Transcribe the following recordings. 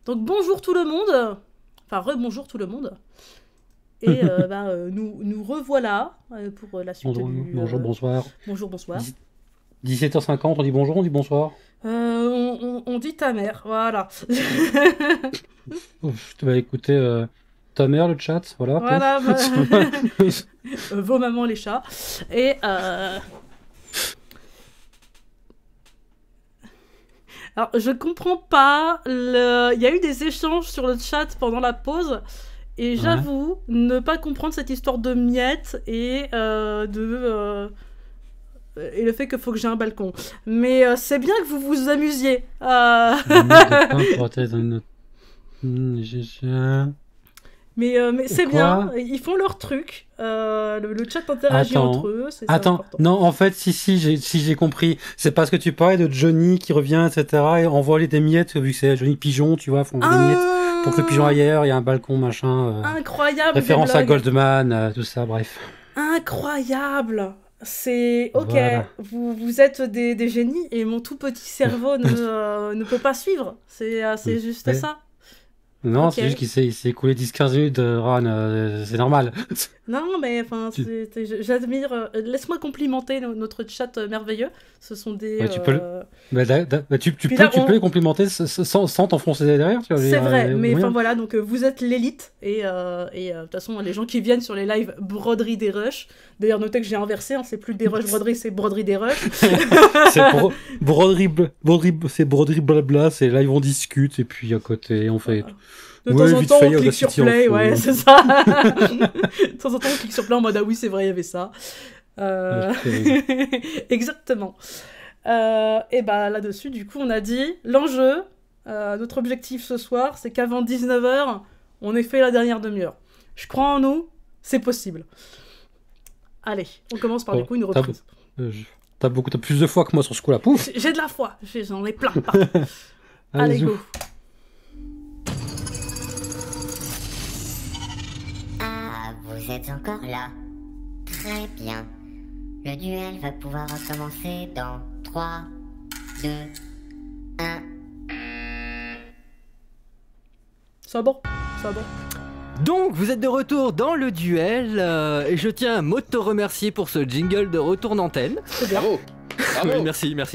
Donc bonjour tout le monde, enfin rebonjour tout le monde. Et nous revoilà pour la suite Bonjour, du... bonjour, bonsoir. Bonjour, bonsoir. 17h50, on dit bonjour, on dit bonsoir. On dit ta mère, voilà. Bah écoutez, ta mère, le chat, voilà. Voilà, vos mamans les chats. Et... Alors, je comprends pas, il y a eu des échanges sur le chat pendant la pause, et j'avoue ne pas comprendre cette histoire de miettes et le fait qu'il faut que j'ai un balcon. Mais c'est bien que vous vous amusiez. Mais c'est bien, ils font leur truc, le chat interagit entre eux, c'est important. Non, en fait, si j'ai compris, c'est parce que tu parlais de Johnny qui revient, etc., et envoie des miettes, vu que c'est Johnny Pigeon, tu vois, font des miettes pour que le pigeon ailleurs, il y a un balcon, machin. Incroyable. Référence à Goldman, tout ça, bref. Incroyable. C'est... Ok, voilà. Vous êtes des génies, et mon tout petit cerveau ne peut pas suivre, c'est juste ça. Non, c'est juste qu'il s'est écoulé 10-15 minutes de run, c'est normal. Non, mais enfin, j'admire. Laisse-moi complimenter notre chat merveilleux. Ce sont des. Ouais, tu peux les complimenter sans t'enfoncer derrière. C'est vrai, mais enfin voilà, donc vous êtes l'élite. Et de toute façon, les gens qui viennent sur les lives broderie des rushs. D'ailleurs, notez que j'ai inversé, hein, c'est plus des rushs broderie, c'est broderie des rushs. C'est broderie blabla, c'est live on discute et puis à côté on fait. De temps en temps, on clique sur play, ouais, c'est ça. De temps en temps, on clique sur play en mode ah oui, c'est vrai, il y avait ça. Exactement. Et bah là-dessus, du coup, on a dit l'enjeu, notre objectif ce soir, c'est qu'avant 19h, on ait fait la dernière demi-heure. Je crois en nous, c'est possible. Allez, on commence par du coup une reprise. T'as plus de foi que moi sur ce coup-là, pouf. J'ai de la foi, j'en ai plein partout. Allez, go. Vous êtes encore là. Très bien. Le duel va pouvoir recommencer dans 3, 2, 1. Ça va bon. Donc, vous êtes de retour dans le duel, et je tiens à te remercier pour ce jingle de retour d'antenne. C'est bien. Bravo. Merci. Bravo.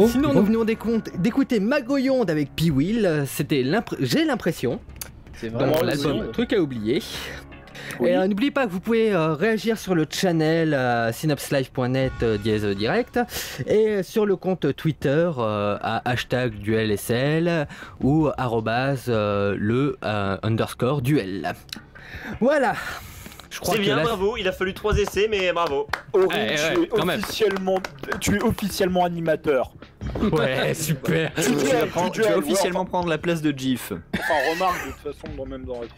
Sinon, nous venons d'écouter Magoyonde avec P-Will. C'était j'ai l'impression. C'est vraiment l'album Truc à oublier. Oui. Et n'oubliez pas que vous pouvez réagir sur le channel synapslive.net/direct et sur le compte Twitter à #duelsl ou @le_duel. Voilà. C'est bien, bravo, il a fallu 3 essais, mais bravo. Aurine, tu es officiellement animateur. Ouais, super. Tu vas officiellement prendre la place de GIF. Enfin, remarque, de toute façon, même dans Retro.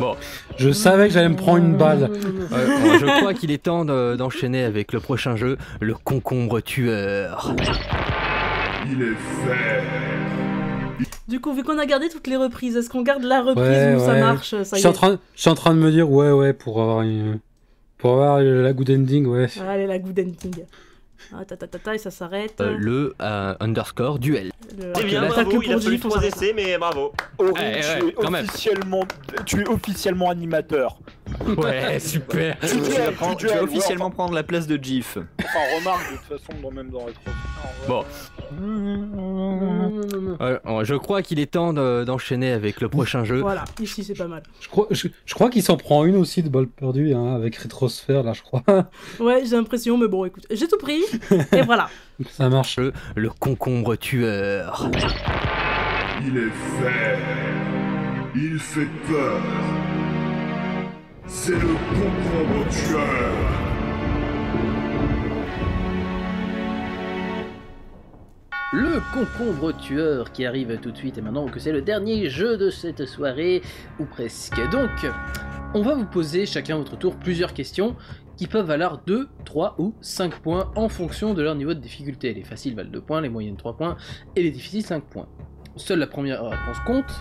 Bon. Je savais que j'allais me prendre une balle. Je crois qu'il est temps d'enchaîner avec le prochain jeu, le concombre tueur. Il est fait. Du coup, vu qu'on a gardé toutes les reprises, est-ce qu'on garde la reprise où ça marche ça Je suis en train de me dire, pour avoir la good ending, ouais. Allez, la good ending. Et ça s'arrête. Le _duel. C'est bien, bravo, il a fallu 3 essais, mais bravo. Aurine, tu es officiellement animateur. Ouais, super. Tu vas officiellement prendre la place de GIF. Enfin, remarque, de toute façon, même dans Retro. Bon. Je crois qu'il est temps d'enchaîner avec le prochain jeu. Voilà, ici c'est pas mal. Je crois qu'il s'en prend une aussi de balle perdue, hein, avec Rétrosphère, là, je crois. Ouais, j'ai l'impression, mais bon, écoute, j'ai tout pris, et voilà. Ça marche. Le concombre tueur. Il est fait. Il fait peur. C'est le concombre tueur. Le concombre tueur qui arrive tout de suite et maintenant que c'est le dernier jeu de cette soirée, ou presque. Donc, on va vous poser chacun à votre tour plusieurs questions qui peuvent valoir 2, 3 ou 5 points en fonction de leur niveau de difficulté. Les faciles valent 2 points, les moyennes 3 points et les difficiles 5 points. Seule la première réponse compte.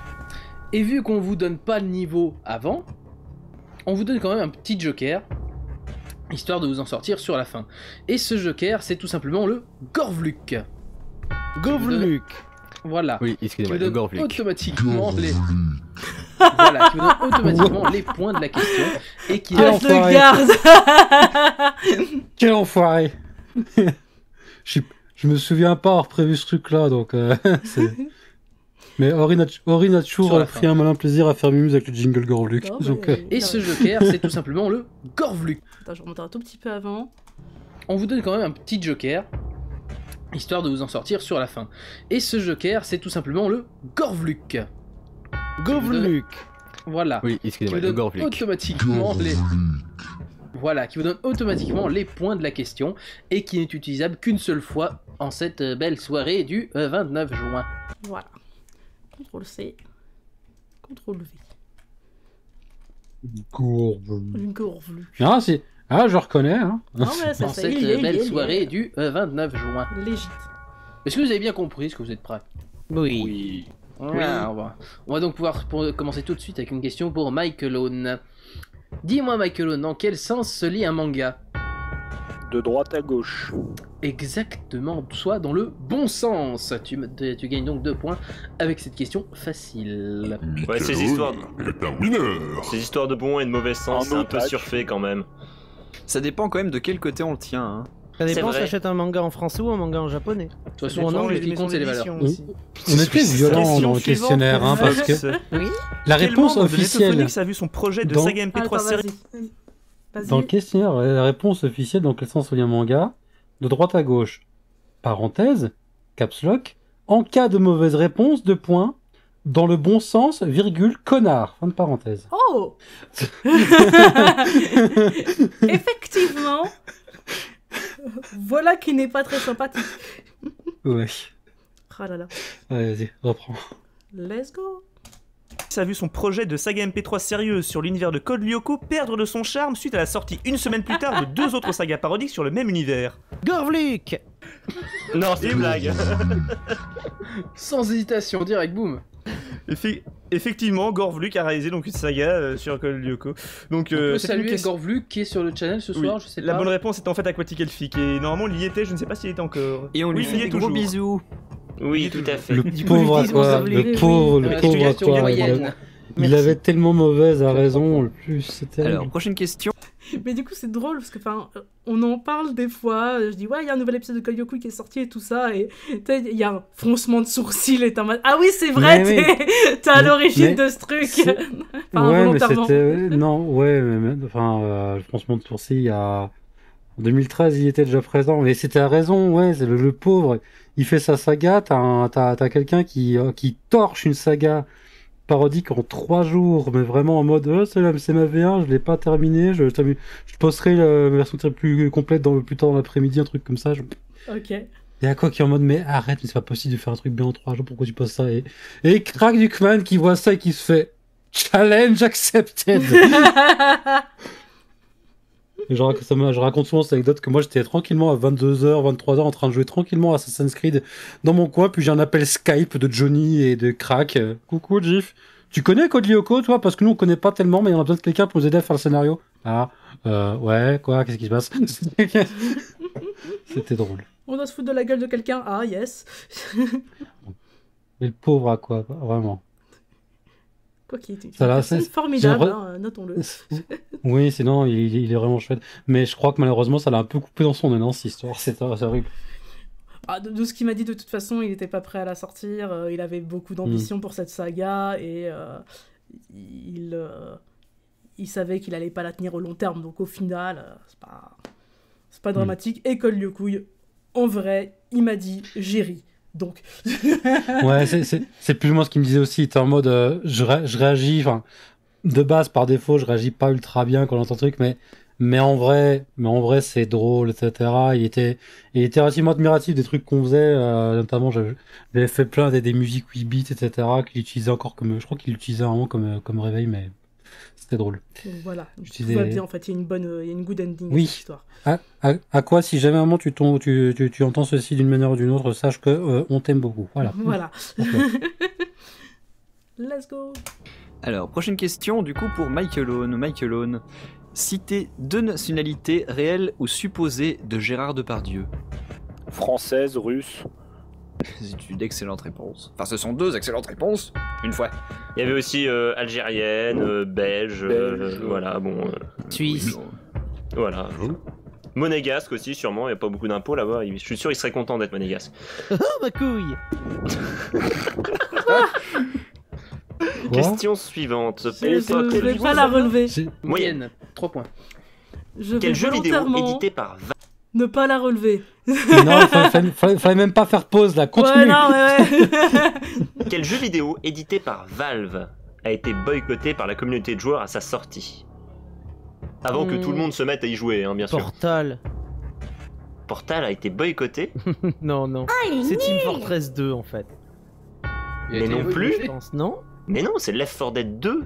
Et vu qu'on vous donne pas le niveau avant, on vous donne quand même un petit joker, histoire de vous en sortir sur la fin. Et ce joker, c'est tout simplement le Gorvluk. Gorvluk. Voilà. Oui, excusez-moi, qui vous le donne Gorvluk. automatiquement les... Voilà, qui vous donne automatiquement les points de la question et qui... Ah, je le garde. Quel enfoiré. Je me souviens pas avoir prévu ce truc-là, donc mais Aurine a toujours pris un malin plaisir à faire mimuse avec le jingle Gorvluk. Et ce joker, c'est tout simplement le Gorvluk. Attends, je remonte un tout petit peu avant. On vous donne quand même un petit joker, histoire de vous en sortir sur la fin. Et ce joker, c'est tout simplement le Gorvluk. Gorvluk. Voilà. Oui, Qui excusez-moi, vous le donne Gorvluk. automatiquement les... Voilà, qui vous donne automatiquement les points de la question et qui n'est utilisable qu'une seule fois en cette belle soirée du 29 juin. Voilà. CTRL C. CTRL V. Gorvluk. Ah, si. Ah, je reconnais. Hein. Ah ouais, c'est En ça. cette belle soirée du 29 juin. Légit. Est-ce que vous avez bien compris? Est-ce que vous êtes prêts? Oui. Voilà, on va donc pouvoir commencer tout de suite avec une question pour Michael Owen. Dis-moi, Michael Owen, dans quel sens se lit un manga? De droite à gauche. Exactement, soit dans le bon sens. Tu gagnes donc 2 points avec cette question facile. Ouais, ces histoires de bon et de mauvais sens, c'est un peu surfait quand même. Ça dépend quand même de quel côté on le tient. Hein. Ça dépend si t'achètes un manga en français ou un manga en japonais. De toute façon, en anglais, ce qui compte, c'est les valeurs. On était violent dans le questionnaire, hein, parce que la réponse officielle. Netflix a vu son projet de saga MP3 série. Dans le questionnaire, la réponse officielle, dans quel sens on lit un manga? De droite à gauche. Parenthèse, caps lock. En cas de mauvaise réponse, 2 points. Dans le bon sens, virgule, connard. Fin de parenthèse. Oh. Effectivement. Voilà qui n'est pas très sympathique. Ouais. Ah là là. Allez, vas-y, reprends. Let's go. A vu son projet de saga MP3 sérieuse sur l'univers de Code Lyoko perdre de son charme suite à la sortie une semaine plus tard de 2 autres sagas parodiques sur le même univers. Gorvluk. Non, c'est une blague. Sans hésitation, direct, boum. Effectivement, Gorvluk a réalisé donc une saga sur Code Lyoko. Donc, on peut saluer Gorvluk qui est sur le channel ce soir, oui. Je sais pas. La bonne réponse est en fait Aquatic Elfic et normalement il y était, je ne sais pas s'il y était encore. Et on lui fait des gros bisous. Oui, tout à fait. Le pauvre à quoi, le pauvre à quoi. Il avait tellement mauvaise à raison, le plus c'était. Alors, prochaine question. Mais du coup, c'est drôle parce que, on en parle des fois. Je dis, ouais, il y a un nouvel épisode de Code Lyoko qui est sorti et tout ça. Et il y a un froncement de sourcils et t'es en mode, ah oui, c'est vrai, t'es à l'origine de ce truc. Ouais, mais c'était. Non, ouais, mais le froncement de sourcils, en 2013, il était déjà présent. Mais c'était à raison, ouais, c'est le pauvre. Il fait sa saga, t'as quelqu'un qui torche une saga parodique en 3 jours, mais vraiment en mode c'est ma V1, je l'ai pas terminé, je posterai la version plus complète plus tard dans l'après-midi, un truc comme ça. Ok. Et à quoi qui est en mode mais arrête, mais c'est pas possible de faire un truc bien en 3 jours, pourquoi tu postes ça? Et Crack Duckman qui voit ça et qui se fait challenge accepted. Et je raconte souvent cette anecdote que moi j'étais tranquillement à 22h, 23h en train de jouer tranquillement à Assassin's Creed dans mon coin, puis j'ai un appel Skype de Johnny et de Crack. Coucou Gif, tu connais Code Lyoko toi? Parce que nous on connaît pas tellement, mais on a besoin de quelqu'un pour nous aider à faire le scénario. Ah, ouais, quoi, qu'est-ce qui se passe? C'était drôle. On doit se foutre de la gueule de quelqu'un, ah yes. Et le pauvre à quoi, vraiment. Quoi qu'il est une personne formidable, notons-le. Oui, sinon il est vraiment chouette. Mais je crois que malheureusement ça l'a un peu coupé dans son élan cette histoire, c'est horrible. De ce qu'il m'a dit, de toute façon, il était pas prêt à la sortir, il avait beaucoup d'ambition pour cette saga et il savait qu'il allait pas la tenir au long terme, donc au final, c'est pas dramatique. Et Code Lyoko, en vrai, il m'a dit j'ai ri. Donc. Ouais, c'est plus ou moins ce qu'il me disait aussi. Il était en mode je réagis, de base par défaut, je réagis pas ultra bien quand j'entends le truc, mais en vrai c'est drôle, etc. Il était relativement admiratif des trucs qu'on faisait, notamment j'avais fait plein des musiques 8 bits, etc. qu'il utilisait encore je crois qu'il l'utilisait vraiment comme réveil, mais c'était drôle. Donc voilà, tout va bien en fait, il y a une good ending oui. à cette histoire. À quoi, si jamais un moment tu entends ceci d'une manière ou d'une autre, sache que on t'aime beaucoup. Voilà. Voilà. Let's go. Alors, prochaine question, du coup, pour Michael Owen. Citez 2 nationalités réelles ou supposées de Gérard Depardieu. Française, russe. C'est une excellente réponse. Enfin, ce sont 2 excellentes réponses. Une fois. Il y avait aussi algérienne, belge, voilà, bon. Suisse. Voilà. Monégasque aussi, sûrement, il n'y a pas beaucoup d'impôts là-bas. Je suis sûr qu'il serait content d'être monégasque. Oh ma couille. Question suivante. Je vais pas la relever. Moyenne, 3 points. Quel jeu vidéo édité par ne pas la relever. Non, fallait même pas faire pause là, continue. Ouais, non, ouais. Quel jeu vidéo édité par Valve a été boycotté par la communauté de joueurs à sa sortie? Avant que tout le monde se mette à y jouer, hein, bien sûr. Portal. Portal a été boycotté? Non, non. C'est Team Fortress 2 en fait. Mais non plus. Je pense, non? Mais non, c'est Left 4 Dead 2.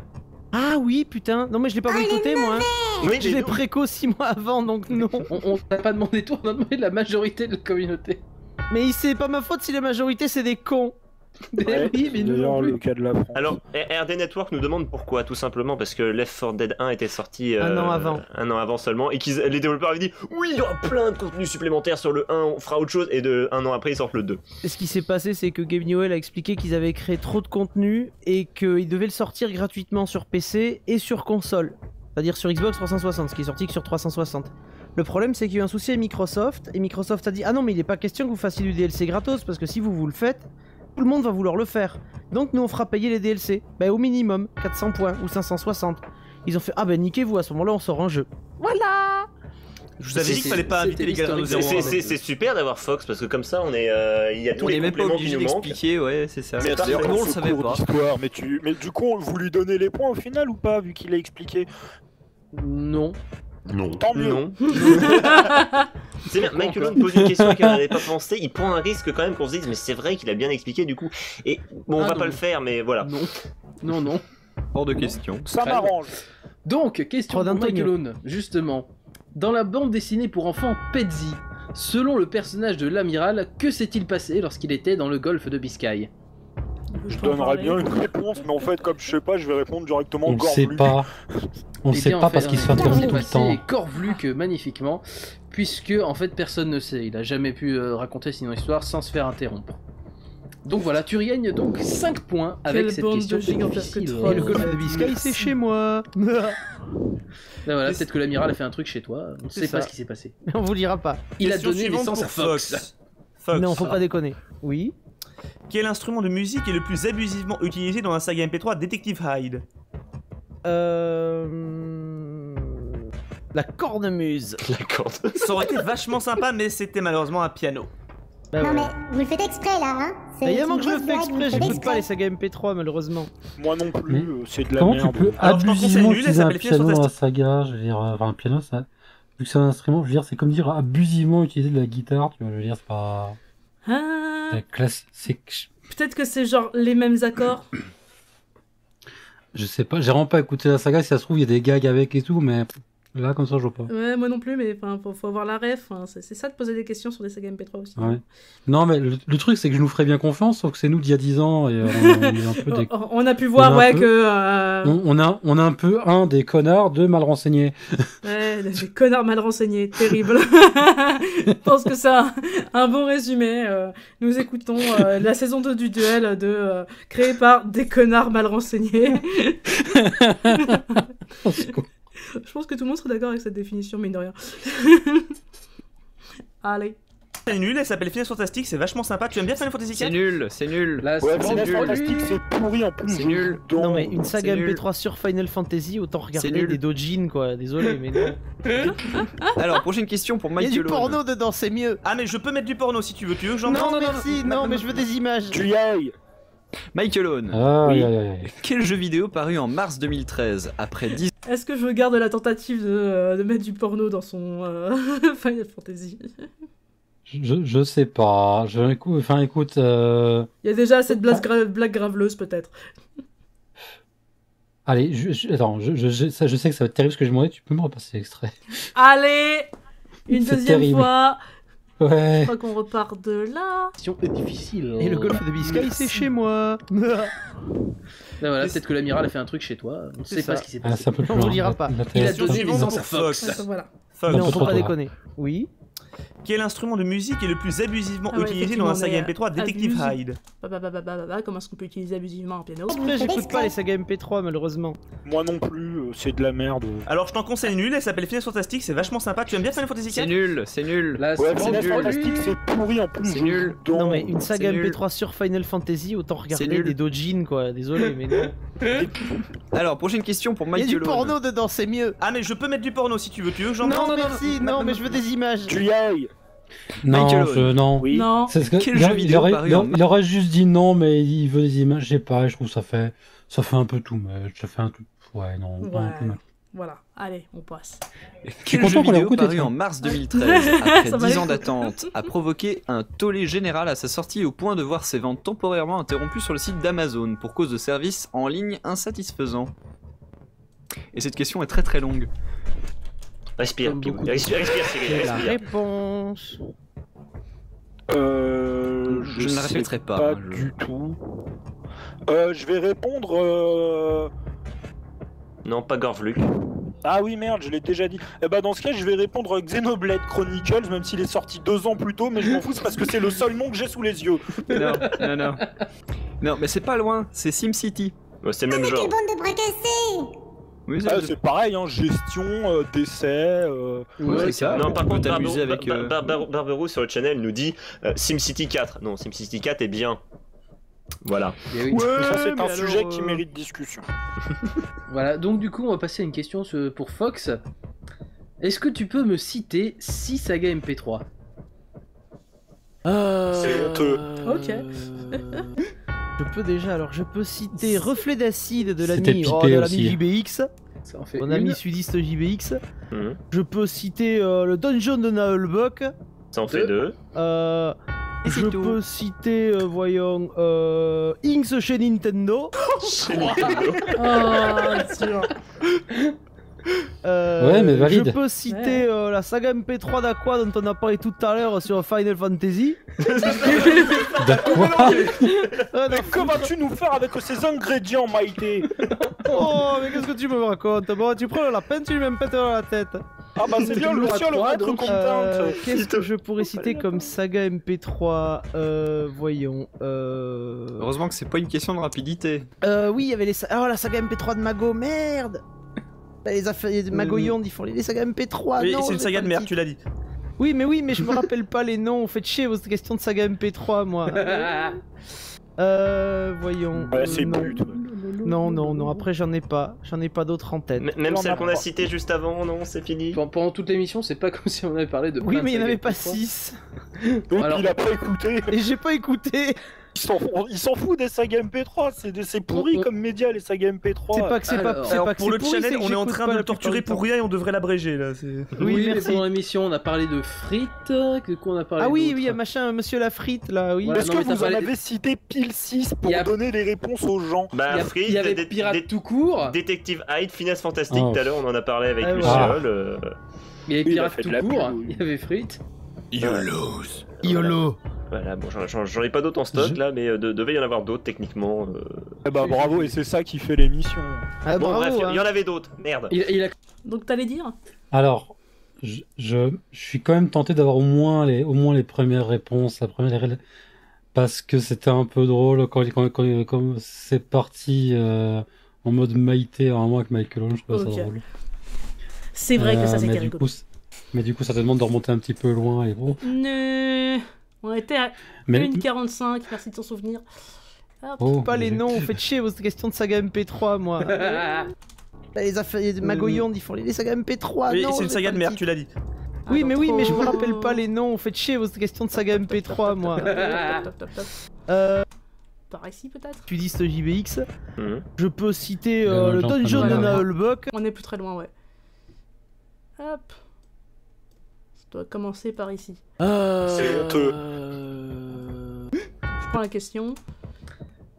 Ah oui, putain. Non, mais je l'ai pas boycotté moi. Oui, je l'ai préco 6 mois avant, donc non. On t'a pas demandé tout, on a demandé la majorité de la communauté. Mais c'est pas ma faute si la majorité c'est des cons. Ouais, oui, mais nous non plus. Le cas de la France. Alors, RD Network nous demande pourquoi, tout simplement parce que Left 4 Dead 1 était sorti un an avant. Un an avant seulement, et les développeurs avaient dit oui, il y aura plein de contenu supplémentaire sur le 1, on fera autre chose, et un an après ils sortent le 2. Et ce qui s'est passé, c'est que Gabe Newell a expliqué qu'ils avaient créé trop de contenu et qu'ils devaient le sortir gratuitement sur PC et sur console, c'est-à-dire sur Xbox 360, ce qui est sorti que sur 360. Le problème, c'est qu'il y a eu un souci avec Microsoft, et Microsoft a dit ah non, mais il n'est pas question que vous fassiez du DLC gratos, parce que si vous le faites, tout le monde va vouloir le faire. Donc nous on fera payer les DLC. Bah au minimum, 400 points ou 560. Ils ont fait ah bah niquez-vous, à ce moment-là on sort un jeu. Voilà. Je vous avais dit qu'il fallait pas inviter les gars de 0. C'est super d'avoir Fox parce que comme ça on est, il y a tous les compléments qui nous manquent. Ouais, c'est ça. Mais D'ailleurs, nous on le savait pas. Mais du coup, vous lui donnez les points au final ou pas, vu qu'il a expliqué? Non. Non. Tant mieux. Non. C'est bien, Michael pose une question qu'il n'avait pas pensé, il prend un risque quand même qu'on se dise mais c'est vrai qu'il a bien expliqué du coup. Et bon, on va pas le faire, mais voilà. Non. Hors de question. Ça m'arrange. Donc, question pour Michael, justement. Dans la bande dessinée pour enfants Petsy, selon le personnage de l'amiral, que s'est-il passé lorsqu'il était dans le golfe de Biscaye? Je donnerais bien une réponse, mais en fait, comme je sais pas, je vais répondre directement On sait pas. On sait pas parce qu'il se fait interrompre tout le temps. Corvluc magnifiquement, puisque en fait personne ne sait. Il a jamais pu raconter son histoire sans se faire interrompre. Donc voilà, tu gagnes donc 5 points avec cette question difficile. Et le golfe de Biscaye, c'est chez moi. Là, voilà, peut-être que l'amiral a fait un truc chez toi. On ne sait pas ce qui s'est passé. On vous le dira pas. Il a donné naissance à Fox. Non, faut pas déconner. Oui. Quel instrument de musique est le plus abusivement utilisé dans la saga MP3 Detective Hyde? La cornemuse. La corde. Ça aurait été vachement sympa, mais c'était malheureusement un piano. Bah non ouais. mais vous le faites exprès là, hein? Évidemment que je le fais exprès, j'écoute pas les sagas MP3 malheureusement. Moi non plus, c'est de la Comment merde. tu peux abusivement utiliser un piano dans la saga? Je veux dire, enfin un piano, ça, vu que c'est un instrument, je veux dire, c'est comme dire abusivement utiliser de la guitare, tu vois, je veux dire, c'est pas... Peut-être que c'est genre les mêmes accords. Je sais pas, j'ai vraiment pas écouté la saga, si ça se trouve il y a des gags avec et tout, mais là comme ça je vois pas. Ouais, moi non plus, mais faut avoir la ref, c'est ça de poser des questions sur des sagas MP3 aussi. Ouais. Non mais le truc c'est que je nous ferais bien confiance, sauf que c'est nous d'il y a 10 ans et on est un peu des... On a pu voir que... On a un peu des connards de mal renseignés. Ouais, des connards mal renseignés, terrible. Je pense que c'est un bon résumé. Nous écoutons la saison 2 du duel créée par des connards mal renseignés. Je pense que tout le monde serait d'accord avec cette définition, mine de rien. Allez. C'est nul, elle s'appelle Final Fantastic, c'est vachement sympa. Tu aimes bien Final Fantasy 4? C'est nul. Là, Ouais, c'est Final nul. Fantastic, c'est pourri en plus. C'est nul. Non mais une saga MP3 sur Final Fantasy, autant regarder des doujins quoi, désolé mais non. Alors, prochaine question pour Il y a Michael. du porno dedans, c'est mieux. Ah mais je peux mettre du porno si tu veux, Non merci, non mais je veux des images. Tu y ailles. Michael Owen. Oui. Quel jeu vidéo paru en mars 2013 après 10... Est-ce que je garde la tentative de mettre du porno dans son Final Fantasy? Je sais pas. Écoute. Il y a déjà cette blague graveleuse peut-être. Allez, attends, je sais que ça va être terrible ce que je m'en vais. Tu peux me repasser l'extrait? Allez, une deuxième terrible. fois. Ouais. Je crois qu'on repart de là. Question est difficile. Et le golfe de Biscaye, c'est chez moi. Là, voilà, peut-être que l'amiral a fait un truc chez toi. On ne sait pas ce qui s'est passé. On ne le dira pas. Il a donné naissance à Fox. Voilà. Fox. Non, faut pas déconner. Oui. Quel instrument de musique est le plus abusivement utilisé dans la saga MP3 Detective Hyde? Comment est-ce qu'on peut utiliser abusivement un piano? Après, j'écoute pas les sagas MP3 malheureusement. Moi non plus, c'est de la merde. Alors je t'en conseille une, elle s'appelle Final Fantastic, c'est vachement sympa. Tu aimes bien Final Fantasy 4? C'est nul, c'est nul. Là, Ouais, c'est Final nul. Fantastic, c'est pourri en plus. C'est nul. Non mais une saga c'est nul. MP3 sur Final Fantasy, autant regarder nul. des doujins quoi, désolé mais non. Alors, prochaine question pour Il y a Mike du Lone. porno dedans, c'est mieux. Ah mais je peux mettre du porno si tu veux que j'en Non, merci, non mais je veux des images. Tu y ailles. Non, Michael non. Oui. Non. C'est ce que- Quel jeu vidéo paru en il aurait juste dit non, mais il veut des images. Je sais pas, je trouve ça fait un peu tout, mais ça fait un tout. Ouais, non. Ouais. un peu mal. Voilà, allez, on passe. Quel content jeu qu'on l'ait vidéo écouté, paru ça. en mars 2013, après Ça 10 valait ans le coup. d'attente, a provoqué un tollé général à sa sortie au point de voir ses ventes temporairement interrompues sur le site d'Amazon pour cause de services en ligne insatisfaisants. Et cette question est très très longue. Respire, Comme Pim. beaucoup. Respire, Cyril, La respire. réponse. Je ne la sais répéterai pas, Pas hein, je- du tout. Je vais répondre. Non, pas Gorvluk. Ah oui, merde, je l'ai déjà dit. Eh bah, dans ce cas, je vais répondre Xenoblade Chronicles, même s'il est sorti 2 ans plus tôt, mais je m'en fous, c'est parce que c'est le seul nom que j'ai sous les yeux. Non, non, non. Non, mais c'est pas loin, c'est SimCity. Ouais, c'est le même genre. de bras cassés! Oui, Ah, c'est pareil, hein, gestion, décès. Ouais, c'est ça. Non, par on peut contre, t'amuser avec. Barberou sur le channel nous dit SimCity 4. Non, SimCity 4 est bien. Voilà. Et oui. Ouais, ça, c'est mais un alors, sujet qui mérite discussion. Voilà, donc du coup, on va passer à une question pour Fox. Est-ce que tu peux me citer 6 sagas MP3? C'est honteux. Ok. Je peux déjà, alors je peux citer Reflet d'acide de C'était l'ami pipé de aussi. l'ami JBX, Ça en fait mon une. ami sudiste JBX. Mhm. Je peux citer le Dungeon de Naelbok. Ça en fait 2. Et c'est Je tout. peux citer, voyons, Inks chez Nintendo. Chez Nintendo. Oh, sûr. Ouais, mais valide. Je peux citer la saga MP3 d'Aqua dont on a parlé tout à l'heure sur Final Fantasy. D'accord. Mais que vas-tu nous faire avec ces ingrédients, Maïté? Oh, mais qu'est-ce que tu me racontes? Bon, tu prends le lapin, tu lui mets un pète dans la tête. Ah bah c'est bien, toujours à Lucien, le trois, ventre donc, content. Qu'est-ce que je pourrais citer comme saga MP3? Voyons. Heureusement que c'est pas une question de rapidité. Oui, il y avait les. Oh, la saga MP3 de Mago, merde! Les affaires Mago Yond, ils font les sagas MP3. Oui, non, c'est une j'ai saga pas de le merde, titre. tu l'as dit. Oui, mais je me rappelle pas les noms. Faites chier vos questions de saga MP3, moi. Voyons. Ouais, c'est non. but. Non. Après, j'en ai pas d'autres en tête. Même On celle a qu'on a pas. citée juste avant, non, c'est fini. Pendant toute l'émission, c'est pas comme si on avait parlé de. Oui, plein de mais il n'y en sagas avait pas MP3. 6. Donc Alors- il a pas écouté. Et j'ai pas écouté. Il s'en fout des sagas MP3, c'est pourri comme média les sagas MP3. C'est pas que c'est pas. Alors, c'est Alors pas que pour c'est le pourri, channel, c'est que on est en j'écoute train pas de la le torturer plupart pour du rien et on devrait l'abréger là. Oui, Oui, mais merci. pendant l'émission, on a parlé de frites. Que quoi on a parlé Ah oui, d'autre oui, machin, monsieur la frite là, oui. Ouais. Est-ce non, que mais t'as vous en parlé- avez cité pile 6 pour Il y a- donner les réponses aux gens? Bah, Il y avait Pirate tout court. Détective Hyde, Finesse Fantastique, Oh. tout à l'heure on en a parlé avec Ah, Luciole. Il y avait Oui, il a Pirate fait de tout la court. pub. Il y avait frites. YOLOs. YOLO. Voilà, bon, j'en ai pas d'autres en stock là, mais devait y en avoir d'autres techniquement. Eh bah bravo, et c'est ça qui fait l'émission. Ah, Bon, bravo, bref, hein. il y en avait d'autres, merde. Il a. Donc t'allais dire? Alors, je suis quand même tenté d'avoir au moins les premières réponses, parce que c'était un peu drôle quand c'est parti en mode Maïté à moi avec Michael Owen, je trouve Ok. ça drôle. C'est vrai que ça c'était mais du rigolo. coup, mais du coup, ça te demande de remonter un petit peu loin et bon. On était à Mais 1h45, merci de t'en souvenir. Hop. oh, Pas les j'ai- noms, faites chier vos questions de saga MP3, moi. Les affaires Mago Yond, ils font les sagas MP3. Oui, non, c'est une j'ai saga pas de le merde, titre. tu l'as dit. Oui, mais je me trop. rappelle pas les noms, faites chier vos questions de saga MP3, moi. Top. Par ici peut-être? Sudiste JBX. Mhm. Je peux citer Le le Dungeon de Voilà. Naelbok. On est plus très loin, ouais. Hop. Ça doit commencer par ici. C'est honteux. Je prends la question.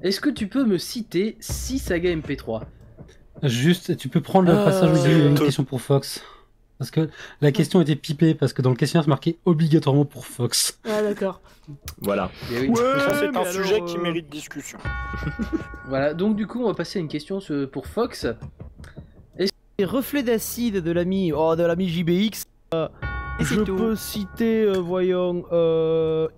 Est-ce que tu peux me citer 6 sagas MP3? Juste, tu peux prendre le passage où il y a eu une c'est- question pour Fox. Parce que la question était pipée, parce que dans le questionnaire, c'est marqué obligatoirement pour Fox. Ah d'accord. Voilà. Eh oui. Ça c'est mais un sujet alors, qui mérite discussion. Voilà, donc du coup, on va passer à une question pour Fox. Les reflets d'acide de l'ami JBX. Et je peux citer, voyons,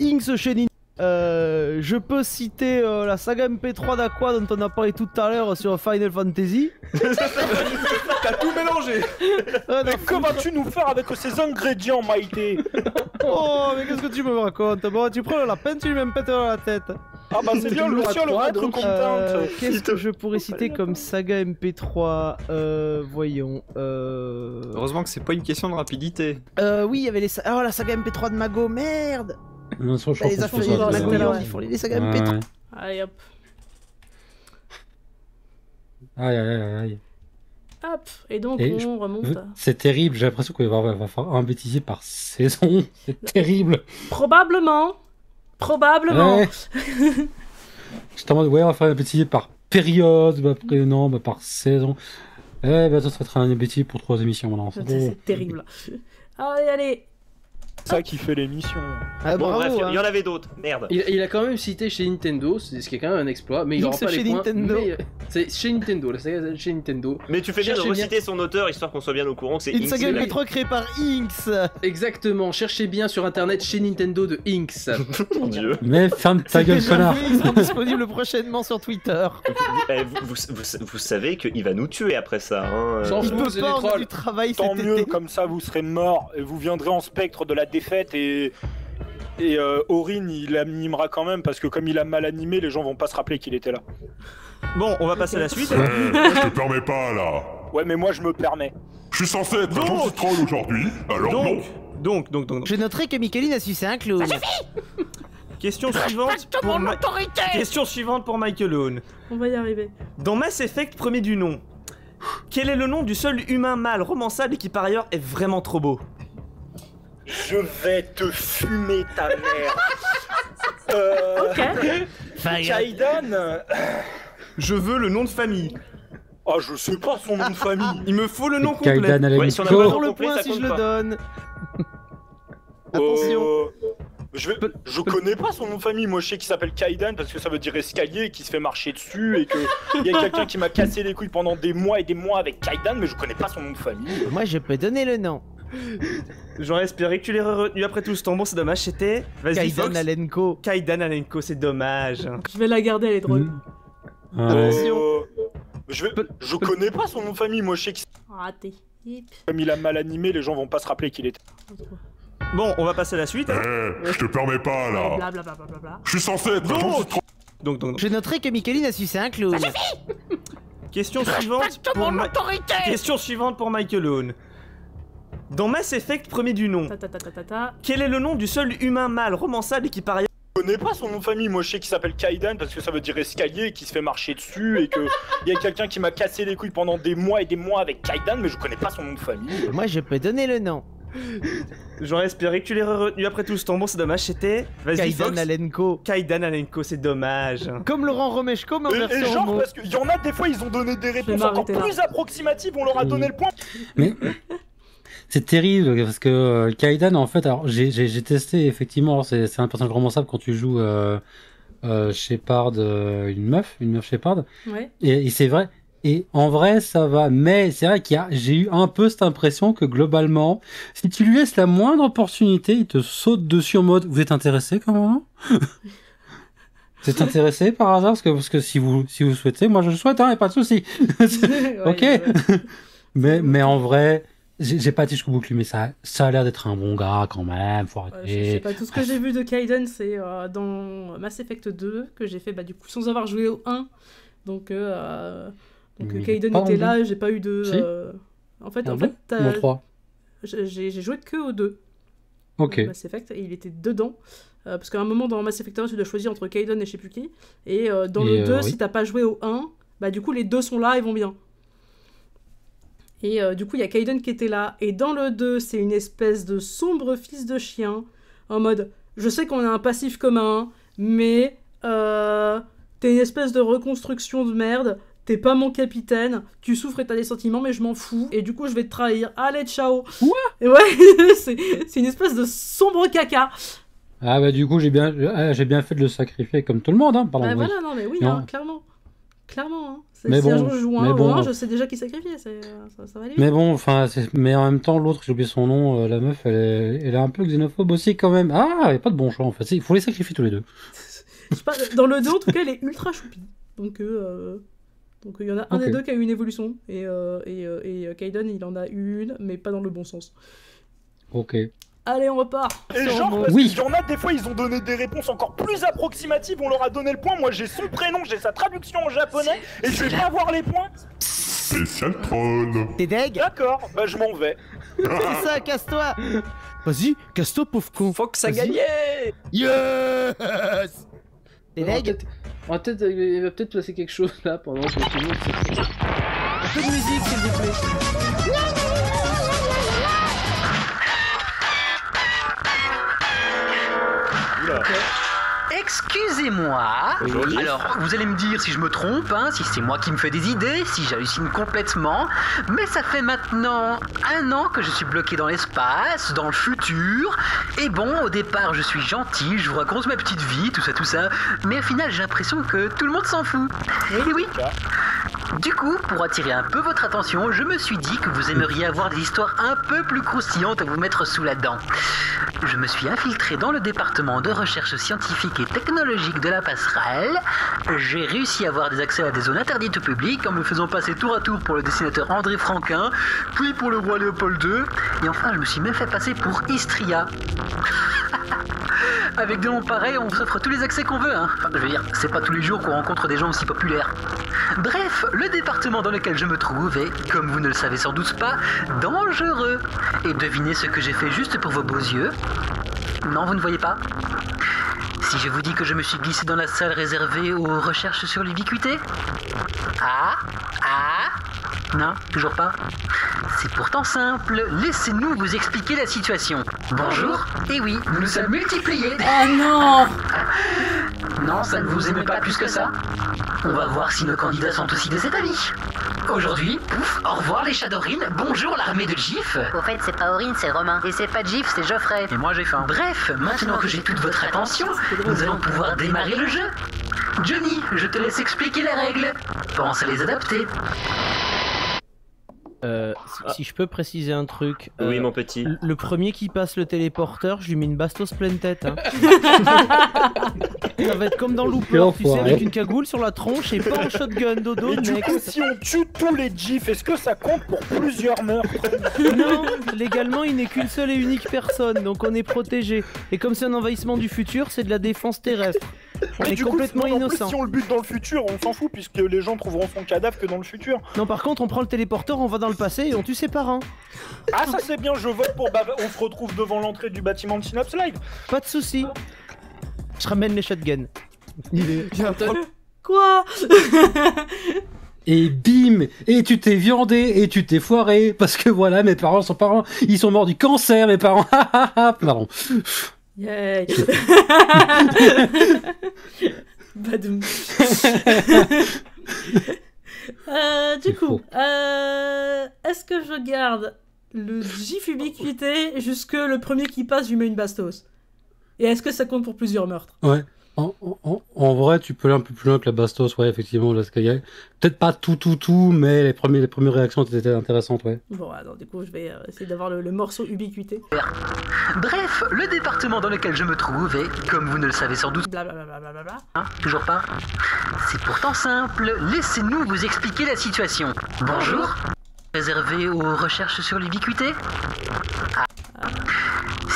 Inks chez Nintendo. Je peux citer la saga MP3 d'Aqua dont on a parlé tout à l'heure sur Final Fantasy. T'as tout mélangé. Mais que vas-tu nous faire avec ces ingrédients, Maïté? Oh, mais qu'est-ce que tu me racontes? Bon, tu prends la peine, tu lui mets pète dans la tête. Ah bah c'est bien, Lucien le va être content. Qu'est-ce que je pourrais citer comme saga MP3? Voyons. Heureusement que c'est pas une question de rapidité. Oui, il y avait les. Oh, la saga MP3 de Mago, merde! Non, je crois les que affaires c'est de ça. Mago, ils font les sagas MP3. Ouais. Allez hop. Aïe, aïe, aïe, aïe. Hop. Et donc Et on remonte. C'est terrible, j'ai l'impression qu'il va falloir un bêtisier par saison. C'est terrible. Probablement. Probablement. Ouais. J'étais en mode, ouais, on va faire un bêtisier par période, bah, après, non, bah, par saison. Eh ben, ça serait un bêtisier pour 3 émissions maintenant. C'est terrible. Allez, allez. C'est ça qui fait l'émission. Ah, Bon, bravo, bref, hein. il y en avait d'autres. Merde. Il a quand même cité chez Nintendo, ce qui est quand même un exploit, mais il aura pas chez les points. Nintendo. Mais, c'est chez Nintendo, la saga chez Nintendo. Mais tu fais bien de Cherchez reciter son auteur histoire qu'on soit bien au courant que c'est Une Inks. saga MP3 créée par Inks. Exactement, cherchez bien sur internet chez Nintendo de Inks. Mon dieu. Mais ferme ta gueule, connard. Ils seront disponibles prochainement sur Twitter. Vous savez qu'il va nous tuer après ça. Hein. S'en Il fout, peut c'est pas, des on a trolls. du travail Tant cet mieux, été. comme ça vous serez morts et vous viendrez en spectre de la défaite et Aurine il animera quand même parce que comme il a mal animé, les gens vont pas se rappeler qu'il était là. Bon, on va passer à la suite. Je te permets pas là. Ouais, mais moi je me permets. Je suis censé être un gentil troll aujourd'hui, alors non. Donc. Je noterai que Micheline a sucé un clown. Question suivante pour Question suivante pour Michael Owen. On va y arriver. Dans Mass Effect premier du nom, quel est le nom du seul humain mâle romançable et qui par ailleurs est vraiment trop beau? Je vais te fumer ta mère. Kaidan. Je veux le nom de famille. Oh, je sais pas son nom de famille. Il me faut le nom complet. Kaidan Alenko. Ouais, si on a pas le Pour nom le complet, point ça si compte je le pas. donne. Attention. Je connais pas son nom de famille, moi je sais qu'il s'appelle Kaidan parce que ça veut dire escalier et qu'il se fait marcher dessus et qu'il y a quelqu'un qui m'a cassé les couilles pendant des mois et des mois avec Kaidan, mais je connais pas son nom de famille. Moi je peux donner le nom. J'aurais espéré que tu l'aies retenu après tout ce temps. Bon, c'est dommage, c'était. Vas-y, Kaidan Fox. Alenko. Kaidan Alenko, c'est dommage. Je vais la garder, elle est drôle. Ouais. Je connais pas son nom de famille, moi je sais que Raté. Hip. comme il a mal animé, les gens vont pas se rappeler qu'il était. Bon, on va passer à la suite. Je te permets pas là. Blablabla. Je suis censé être un gentil troll. Donc. Je noterai que Micheline a sucé un clown. Question suivante pour Question suivante pour Michael Owen. Dans Mass Effect premier du nom, quel est le nom du seul humain mâle romançable et qui par ailleurs... Je connais pas son nom de famille, moi je sais qu'il s'appelle Kaidan parce que ça veut dire escalier et qu'il se fait marcher dessus et qu'il y a quelqu'un qui m'a cassé les couilles pendant des mois et des mois avec Kaidan, mais je connais pas son nom de famille. Moi je peux donner le nom. J'aurais espéré que tu l'aies retenu après tout ce temps. Bon, c'est dommage, c'était... Vas-y, Kaidan Fox. Alenko. Kaidan Alenko, c'est dommage. Comme Laurent Romeshko mais en Et version genre homo. parce qu'il y en a des fois ils ont donné des réponses encore m'arrêter là. plus approximatives, on leur a donné le point. Mais c'est terrible parce que Kaidan, en fait, alors j'ai testé effectivement, c'est un personnage romançable quand tu joues Shepard, une meuf Shepard. Ouais. Et c'est vrai. Et en vrai, ça va. Mais c'est vrai j'ai eu un peu cette impression que globalement, si tu lui laisses la moindre opportunité, il te saute dessus en mode vous êtes intéressé quand même? Vous êtes intéressé par hasard parce que si vous souhaitez, moi je le souhaite, hein, y a pas de souci. Ok. Ouais. mais en vrai, j'ai pas été jusqu'au bout, mais ça a l'air d'être un bon gars quand même. Faut arrêter. Je sais pas, tout ce que j'ai vu de Kaidan, c'est dans Mass Effect 2 que j'ai fait du coup sans avoir joué au 1. Donc Kaidan était là, j'ai pas eu de. Si. En fait, Mon 3. j'ai joué que au 2. Ok. Mass Effect, et il était dedans. Parce qu'à un moment dans Mass Effect 1, tu dois choisir entre Kaidan et je sais plus qui. Et dans le 2, si t'as pas joué au 1, du coup les deux sont là et vont bien. Et du coup, il y a Kaidan qui était là. Et dans le 2, c'est une espèce de sombre fils de chien. En mode, je sais qu'on a un passif commun, mais t'es une espèce de reconstruction de merde. T'es pas mon capitaine. Tu souffres et t'as des sentiments, mais je m'en fous. Et du coup, je vais te trahir. Allez, ciao. Et ouais, c'est une espèce de sombre caca. Ah bah du coup, j'ai bien fait de le sacrifier comme tout le monde. Hein, pardon, Voilà, non mais oui, Non. hein, clairement. Clairement, hein. Mais Si un bon, jour je joue mais un bon. ou un, je sais déjà qui sacrifier, ça va aller vite. Mais bon, enfin, mais en même temps, l'autre, j'ai oublié son nom, la meuf, elle est un peu xénophobe aussi quand même. Ah, il n'y a pas de bon choix en fait. Il faut les sacrifier tous les deux. Je sais pas, dans le 2, en tout cas, elle est ultra choupie. Donc il y en a un Ok. des deux qui a eu une évolution. Et Kaiden, il en a eu une, mais pas dans le bon sens. Ok. Allez, on repart. Et Sur genre, Mo. parce Oui. qu'il y en a des fois, ils ont donné des réponses encore plus approximatives, on leur a donné le point. Moi, j'ai son prénom, j'ai sa traduction en japonais, et je vais pas avoir les points. Spécial troll. T'es deg? D'accord, bah je m'en vais. C'est ça, casse-toi! Vas-y, casse-toi, pauvre con. Faut que ça Vas-y. gagne. Yes! T'es deg? Il va peut-être passer quelque chose là pendant que tout le monde s'exprime. Un peu de musique, s'il vous plaît. Excusez-moi. Oui. Alors, vous allez me dire si je me trompe, hein, si c'est moi qui me fais des idées, si j'hallucine complètement, mais ça fait maintenant 1 an que je suis bloqué dans l'espace, dans le futur, et bon, au départ, je suis gentil, je vous raconte ma petite vie, tout ça, mais au final, j'ai l'impression que tout le monde s'en fout. Et oui. Du coup, pour attirer un peu votre attention, je me suis dit que vous aimeriez avoir des histoires un peu plus croustillantes à vous mettre sous la dent. Je me suis infiltré dans le département de recherche scientifique et technologique de la passerelle. J'ai réussi à avoir des accès à des zones interdites au public en me faisant passer tour à tour pour le dessinateur André Franquin, puis pour le roi Léopold II, et enfin je me suis même fait passer pour Istria. Avec des noms pareils, on s'offre tous les accès qu'on veut, hein. Enfin, je veux dire, c'est pas tous les jours qu'on rencontre des gens aussi populaires. Bref, le département dans lequel je me trouve est, comme vous ne le savez sans doute pas, dangereux. Et devinez ce que j'ai fait juste pour vos beaux yeux? Non, vous ne voyez pas? Si je vous dis que je me suis glissé dans la salle réservée aux recherches sur l'ubiquité? Ah? Non, toujours pas? C'est pourtant simple, laissez-nous vous expliquer la situation. Bonjour. Et oui, nous nous sommes multipliés. Oh non! Non, ça ne vous émeut pas plus que ça? On va voir si nos candidats sont aussi de cet avis. Aujourd'hui, pouf, au revoir les Shadowrun, bonjour l'armée de Gif. Au fait, c'est pas Aurine, c'est Romain. Et c'est pas Gif, c'est Geoffrey. Et moi j'ai faim. Bref, maintenant que j'ai toute votre attention, nous allons pouvoir démarrer le jeu. Johnny, je te laisse expliquer les règles. Pense à les adapter. Si je peux préciser un truc. Oui, mon petit. Le premier qui passe le téléporteur, je lui mets une bastos pleine tête. Hein. Ça va être comme dans Looper, tu sais, avec une cagoule sur la tronche et pas en shotgun, dodo. Et du coup, si on tue tous les GIFs, est-ce que ça compte pour plusieurs meurtres? Non, légalement, il n'est qu'une seule et unique personne, donc on est protégé. Et comme c'est un envahissement du futur, c'est de la défense terrestre. On Mais est du coup, complètement sinon, en plus, innocent. si on le bute dans le futur, on s'en fout puisque les gens trouveront son cadavre que dans le futur. Non, par contre, on prend le téléporteur, on va dans le passé et on tue ses parents. Ah, ça c'est bien, je vote pour. On se retrouve devant l'entrée du bâtiment de Synops Live. Pas de soucis. Je ramène les shotguns. Quoi? Et bim! Et tu t'es viandé, et tu t'es foiré, parce que voilà, mes parents, ils sont morts du cancer, mes parents. Pardon. Yay! Badoum. Du coup, est-ce que je garde le GIF ubiquité jusque le premier qui passe, je lui mets une bastos? Et est-ce que ça compte pour plusieurs meurtres? Ouais. En vrai, tu peux aller un peu plus loin que la bastos, ouais, effectivement, là, peut-être pas tout, mais les premières réactions étaient intéressantes, ouais. Bon, alors du coup, je vais essayer d'avoir le morceau ubiquité. Bref, le département dans lequel je me trouve est, comme vous ne le savez sans doute, blablabla. Hein, toujours pas? C'est pourtant simple, laissez-nous vous expliquer la situation. Bonjour. Réservé aux recherches sur l'ubiquité?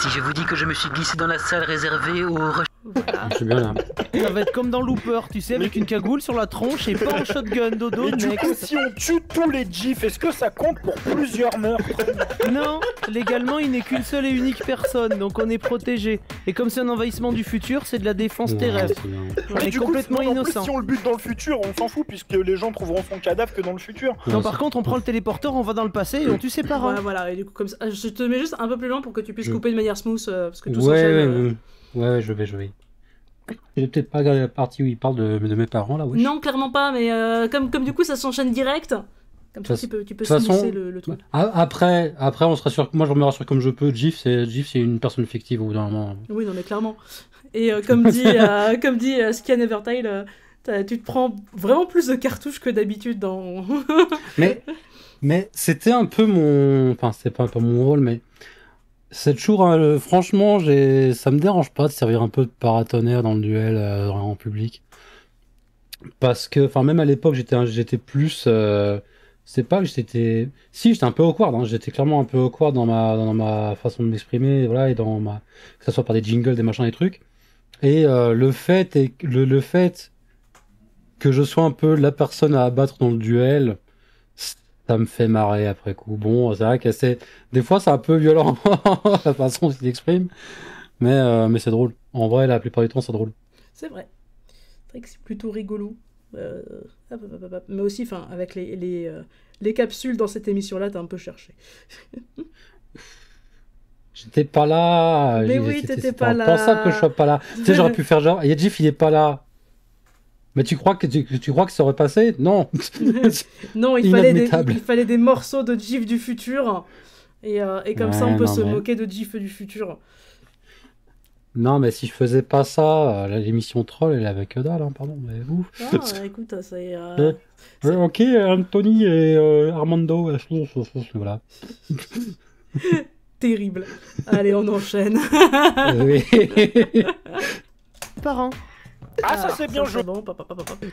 Si je vous dis que je me suis glissé dans la salle réservée aux recherches... Je suis bien là. Ça va être comme dans Looper, tu sais, avec une cagoule sur la tronche et pas en shotgun, dodo. Et du coup, si on tue tous les GIFs, est-ce que ça compte pour plusieurs meurtres? Non, légalement, il n'est qu'une seule et unique personne, donc on est protégé. Et comme c'est un envahissement du futur, c'est de la défense terrestre. On Mais est du coup, complètement sinon, en plus, innocent. si on le bute dans le futur, on s'en fout puisque les gens trouveront son cadavre que dans le futur. Non, par contre, on prend le téléporteur, on va dans le passé et on tue ses parents. Voilà, et du coup, comme ça, je te mets juste un peu plus loin pour que tu puisses couper de manière smooth, parce que tout Ouais, s'enchaîne. ouais, je vais. J'ai peut-être pas regardé la partie où il parle de mes parents, là, ouais. Non, clairement pas, mais comme du coup ça s'enchaîne direct, comme ça tu peux smousser le truc. Après, on se rassure, moi je me rassure comme je peux, GIF c'est une personne fictive au bout d'un moment. Oui, non mais clairement. Et comme dit Skian Evertail, Tu te prends vraiment plus de cartouches que d'habitude dans... mais c'était un peu mon... Enfin, c'est pas mon rôle, mais... C'est toujours... franchement, ça me dérange pas de servir un peu de paratonnerre dans le duel en public. Parce que, enfin, même à l'époque, j'étais plus... c'est pas que j'étais... Si, j'étais un peu awkward, hein. J'étais clairement un peu awkward dans ma façon de m'exprimer, voilà, et que ce soit par des jingles, des machins, des trucs. Et le fait que je sois un peu la personne à abattre dans le duel, ça me fait marrer après coup. Bon, c'est vrai que des fois c'est un peu violent la façon dont il s'exprime, mais c'est drôle. En vrai, la plupart du temps, c'est drôle. C'est vrai que c'est plutôt rigolo. Mais aussi, enfin, avec les capsules dans cette émission-là, t'as un peu cherché. J'étais pas là. Mais oui, t'étais pas là. C'est pour ça que je sois pas là. Tu sais, j'aurais pu faire genre, Yadjif, il est pas là. Mais tu crois que ça aurait passé? Non. Non, il fallait des morceaux de GIF du futur. Et comme ça, on peut se moquer de GIF du futur. Non, mais si je faisais pas ça, l'émission troll, elle avait que dalle, hein, pardon. Mais ouf. Ah, écoute, ça y est. Ok, Anthony et Armando. Voilà. Terrible. Allez, on enchaîne. Oui. Parents. Ah, ça c'est bien joué. Bon,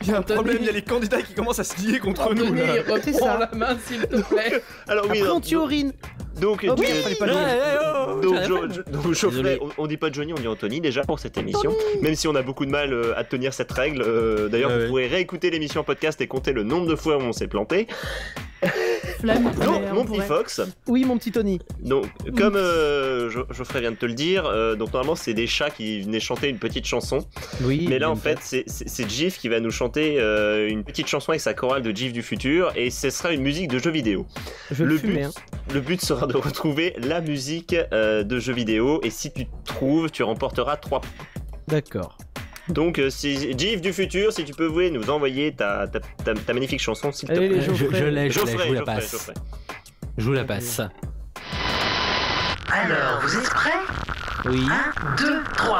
il y a un problème, il y a les candidats qui commencent à se lier contre nous là. Reprends la main s'il te plaît. Alors oui. Après, on tue Aurine. Donc, Geoffrey, on dit pas Johnny, on dit Anthony déjà pour cette émission. Même si on a beaucoup de mal à tenir cette règle. D'ailleurs, vous pourrez réécouter l'émission podcast et compter le nombre de fois où on s'est planté. Donc, mon petit Fox. Oui, mon petit Tony. Donc, comme Geoffrey vient de te le dire, donc normalement c'est des chats qui venaient chanter une petite chanson. Oui. Mais là en fait c'est Gif qui va nous chanter une petite chanson avec sa chorale de Gif du futur et ce sera une musique de jeu vidéo. Le but sera de retrouver la musique de jeu vidéo et si tu trouves, tu remporteras 3 points. D'accord. Donc, Gif du futur, si tu peux nous envoyer ta magnifique chanson, s'il te plaît. Je vous la passe. Je vous la passe. Alors, vous êtes prêts? Oui. 1, 2, 3.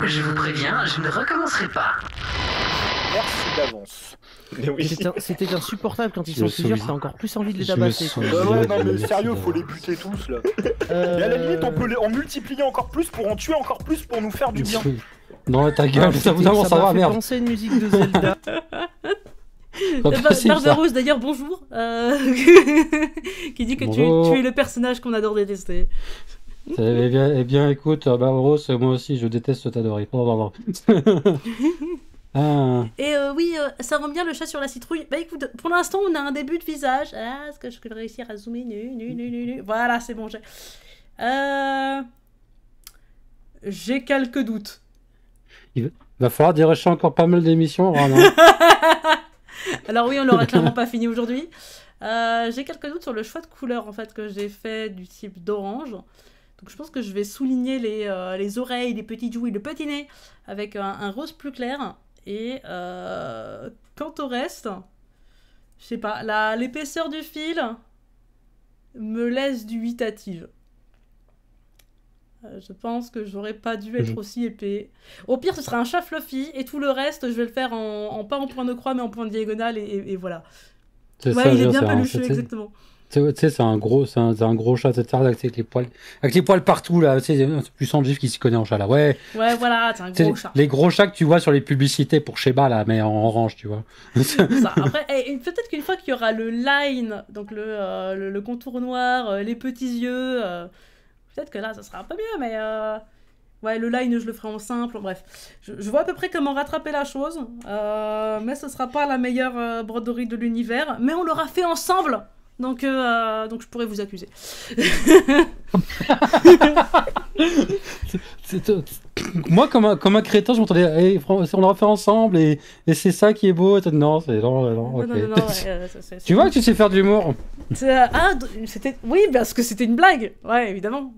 Je vous préviens, je ne recommencerai pas. Merci d'avance. C'était insupportable quand ils sont plusieurs, t'as encore plus envie de les tabasser. Ouais, non mais sérieux, faut les buter tous là. Et à la limite, on peut en multiplier encore plus pour en tuer encore plus pour nous faire du bien. Non, ta gueule, ça va, merde. Penser une musique de Zelda. Barberousse d'ailleurs, bonjour. Qui dit que tu es le personnage qu'on adore détester. Eh bien, écoute, Barberousse, moi aussi, je déteste t'adorer. Et oui, ça rend bien le chat sur la citrouille. Bah écoute, pour l'instant, on a un début de visage. Ah, est-ce que je peux réussir à zoomer? Voilà, c'est bon, j'ai quelques doutes. Il va falloir diriger encore pas mal d'émissions, Rana. Alors oui, on l'aura clairement pas fini aujourd'hui. J'ai quelques doutes sur le choix de couleur en fait que j'ai fait du type d'orange. Donc je pense que je vais souligner les oreilles, les petits joues et le petit nez avec un rose plus clair. Et quant au reste, je sais pas, l'épaisseur du fil me laisse dubitative. Je pense que j'aurais pas dû être aussi épais. Au pire, ce sera un chat fluffy et tout le reste, je vais le faire pas en point de croix mais en point de diagonale et voilà. C'est ouais, ça, il est bien peluché, exactement. Tu sais, c'est un gros chat, etc. Avec les poils partout, là. Tu sais, c'est plus sans GIF qui s'y connaît en chat, là. Ouais. Ouais, voilà, c'est un gros chat. Les gros chats que tu vois sur les publicités pour Sheba, là, mais en orange, tu vois. Ça. Après, peut-être qu'une fois qu'il y aura le line, donc le contour noir, les petits yeux, peut-être que là, ça sera un peu mieux, mais... Ouais, le line, je le ferai en simple, bref. Je vois à peu près comment rattraper la chose, mais ce sera pas la meilleure broderie de l'univers, mais on l'aura fait ensemble, donc je pourrais vous accuser. Moi, comme un crétin, je m'entendais, on l'aura fait ensemble, et c'est ça qui est beau. Non, ok. Non, tu vois que tu sais faire de l'humour. Oui, parce que c'était une blague, ouais, évidemment.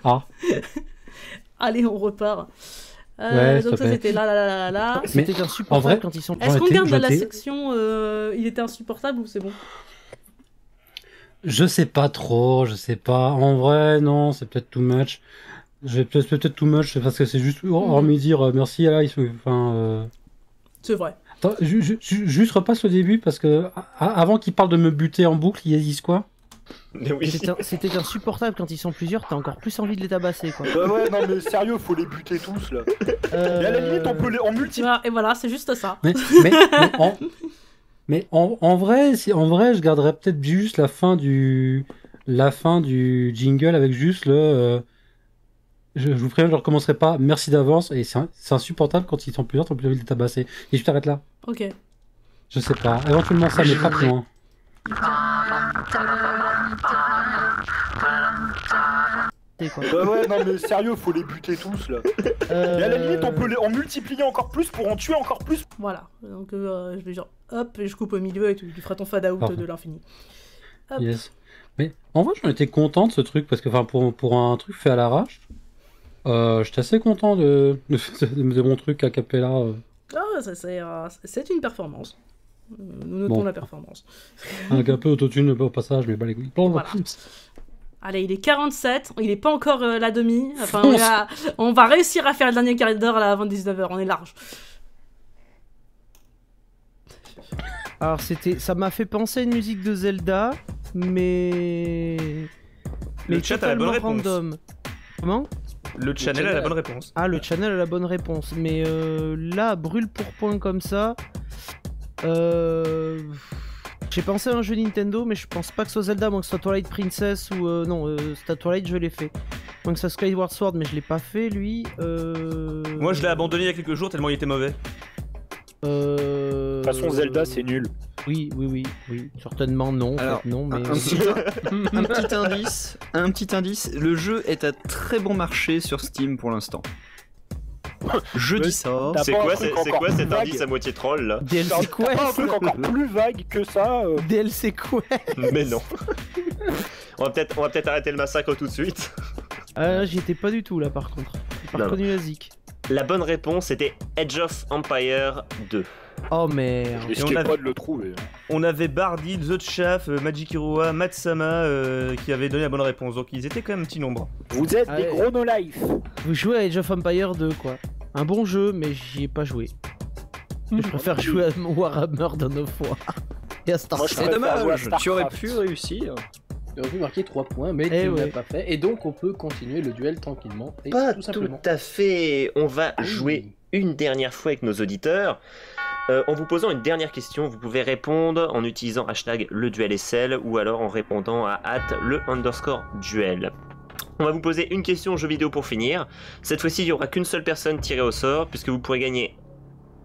Ah. Allez, on repart. Ouais, donc ça c'était là. C'était insupportable quand ils sont... Est-ce qu'on garde la section il était insupportable ou c'est bon? Je sais pas trop, je sais pas. En vrai, non, c'est peut-être too much. Peut-être too much parce que c'est juste hormis dire merci là, C'est vrai. Attends, juste repasse au début parce que avant qu'ils parlent de me buter en boucle, ils disent quoi? Mais oui. C'était insupportable quand ils sont plusieurs, t'as encore plus envie de les tabasser quoi. Ouais, non mais sérieux, faut les buter tous là. Et à la limite, on peut les en multi. Et voilà, c'est juste ça. Mais en vrai, je garderais peut-être juste la fin du jingle avec juste le. Je vous préviens, je ne recommencerai pas. Merci d'avance. Et c'est insupportable quand ils sont plusieurs, t'as plus envie de les tabasser. Et je t'arrête là. Ok. Je sais pas. Éventuellement ça, mais pas plus loin. Ouais, non mais sérieux, faut les buter tous là. Et à la limite, on peut les en multiplier encore plus pour en tuer encore plus. Voilà, donc je vais genre hop, et je coupe au milieu et tu feras ton fade out de l'infini. Yes. Mais en vrai, j'en étais content de ce truc parce que pour un truc fait à l'arrache, j'étais assez content de mon truc a cappella. C'est une performance. Nous notons la performance. Avec un peu autotune au passage, mais les couilles. Bon, voilà. Allez, il est 47, il est pas encore la demi. Enfin, on va réussir à faire le dernier quart d'heure avant 19h, on est large. Alors ça m'a fait penser à une musique de Zelda, mais le chat a la bonne réponse. Random. Comment? Le channel a la bonne réponse. Ah, le channel a la bonne réponse, mais là, brûle pour point comme ça. J'ai pensé à un jeu Nintendo, mais je pense pas que ce soit Zelda, moins que ce soit Twilight Princess ou non, Twilight je l'ai fait. Moins que ce soit Skyward Sword, mais je l'ai pas fait lui. Moi je l'ai abandonné il y a quelques jours tellement il était mauvais. De toute façon, Zelda c'est nul. Oui, certainement non. Alors, en fait, non, mais un petit indice, le jeu est à très bon marché sur Steam pour l'instant. Je dis ça. C'est quoi cet indice à moitié troll là? DLC Quest. Pas un truc encore plus vague que ça. DLC Quest. Mais non. on va peut-être arrêter le massacre tout de suite. J'y étais pas du tout là par contre. J'ai pas reconnu la zik. La bonne réponse était Age of Empire 2. Oh merde. Je risquais pas de le trouver. On avait Bardi, The Chaff, Magic Hirua, Matsama qui avaient donné la bonne réponse. Donc ils étaient quand même un petit nombre. Vous êtes des gros no life. Vous jouez à Age of Empire 2 quoi. Un bon jeu mais j'y ai pas joué. Je préfère jouer à Warhammer Dawn of War. Et à Star Wars. C'est dommage, tu aurais pu réussir. Tu aurais pu marquer 3 points mais tu ne l'as pas fait. Et donc on peut continuer le duel tranquillement. Et pas tout simplement. Tout à fait. On va jouer une dernière fois avec nos auditeurs. En vous posant une dernière question, vous pouvez répondre en utilisant #leduelsl ou alors en répondant à @le_duel. On va vous poser une question jeu vidéo pour finir. Cette fois-ci, il n'y aura qu'une seule personne tirée au sort puisque vous pourrez gagner